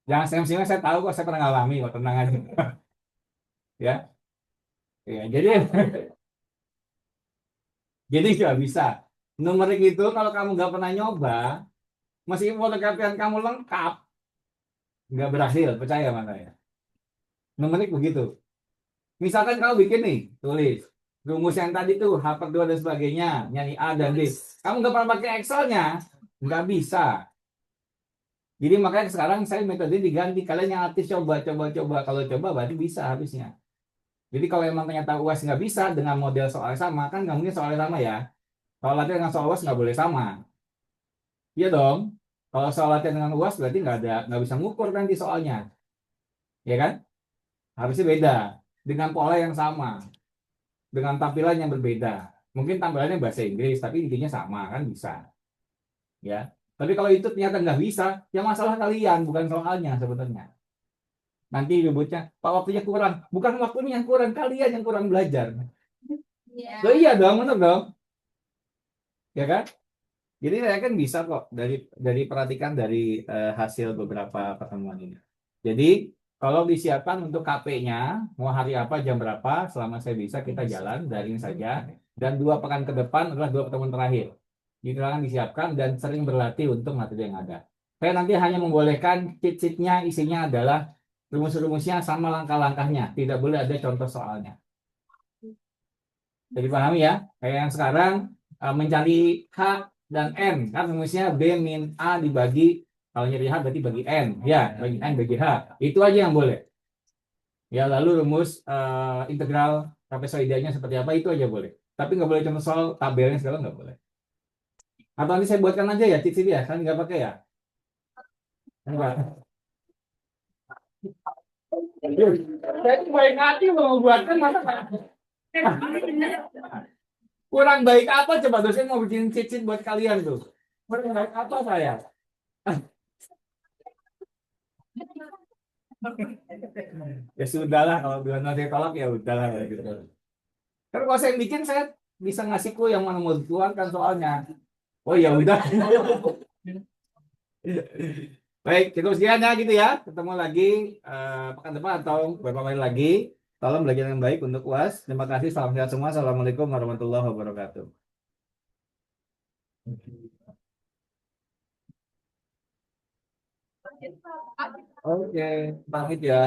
Jangan senyum-senyum, saya tahu kok, saya pernah ngalami kok, tenang aja. Ya. Ya, jadi nggak bisa. Numerik itu kalau kamu nggak pernah nyoba, meskipun fotokopian kamu lengkap, nggak berhasil, percaya sama saya. Numerik begitu. Misalkan kamu bikin nih, tulis rumus yang tadi tuh H/2 dan sebagainya, nyanyi A dan B. Kamu nggak pernah pakai Excelnya, nggak bisa. Jadi makanya sekarang saya metode diganti. Kalian yang aktif coba. Kalau coba berarti bisa habisnya. Jadi kalau emang ternyata UAS nggak bisa dengan model soal sama, kan nggak mungkin soalnya sama ya. Kalau latihan dengan soal UAS nggak boleh sama. Iya dong. Kalau soal latihan dengan UAS berarti nggak bisa ngukur nanti soalnya. Ya kan? Harusnya beda. Dengan pola yang sama. Dengan tampilan yang berbeda. Mungkin tampilannya bahasa Inggris, tapi intinya sama kan bisa. Ya. Tapi kalau itu ternyata nggak bisa, ya masalah kalian, bukan soalnya sebenarnya. Nanti ributnya, Pak waktunya kurang. Bukan waktunya yang kurang, kalian yang kurang belajar. Oh iya dong, benar dong. Ya kan? Jadi saya kan bisa kok dari perhatikan dari hasil beberapa pertemuan ini. Jadi kalau disiapkan untuk KP-nya, mau hari apa, jam berapa, selama saya bisa kita jalan, daring saja. Dan 2 pekan ke depan adalah 2 pertemuan terakhir. Jadi silakan disiapkan dan sering berlatih untuk materi yang ada. Saya nanti hanya membolehkan cheat-sheet-nya isinya adalah rumus-rumusnya sama langkah-langkahnya. Tidak boleh ada contoh soalnya. Jadi pahami ya? Kayak yang sekarang mencari H dan N. Kan rumusnya B min A dibagi, kalau nyari H berarti bagi N. Ya, bagi N bagi H. Itu aja yang boleh. Ya, lalu rumus integral trapezoidanya seperti apa, itu aja boleh. Tapi nggak boleh contoh soal tabelnya segala nggak boleh. Atau nanti saya buatkan aja ya cheat sheet ya, kan nggak pakai ya? Enggak. Saya itu baik hati mau buatkan masa kurang baik apa coba dosen mau bikin cheat sheet buat kalian tuh. Kurang baik apa saya? Ya sudahlah kalau bilang nanti tolak ya udahlah gitu. Karena kalau saya bikin saya bisa ngasih clue yang mana mau dikeluarkan soalnya. Oh ya udah. Baik, cukup sekian ya gitu ya. Ketemu lagi pekan depan atau beberapa kali lagi. Tolong belajar yang baik untuk UAS. Terima kasih, salam sehat semua. Assalamualaikum warahmatullahi wabarakatuh. Oke, pamit ya.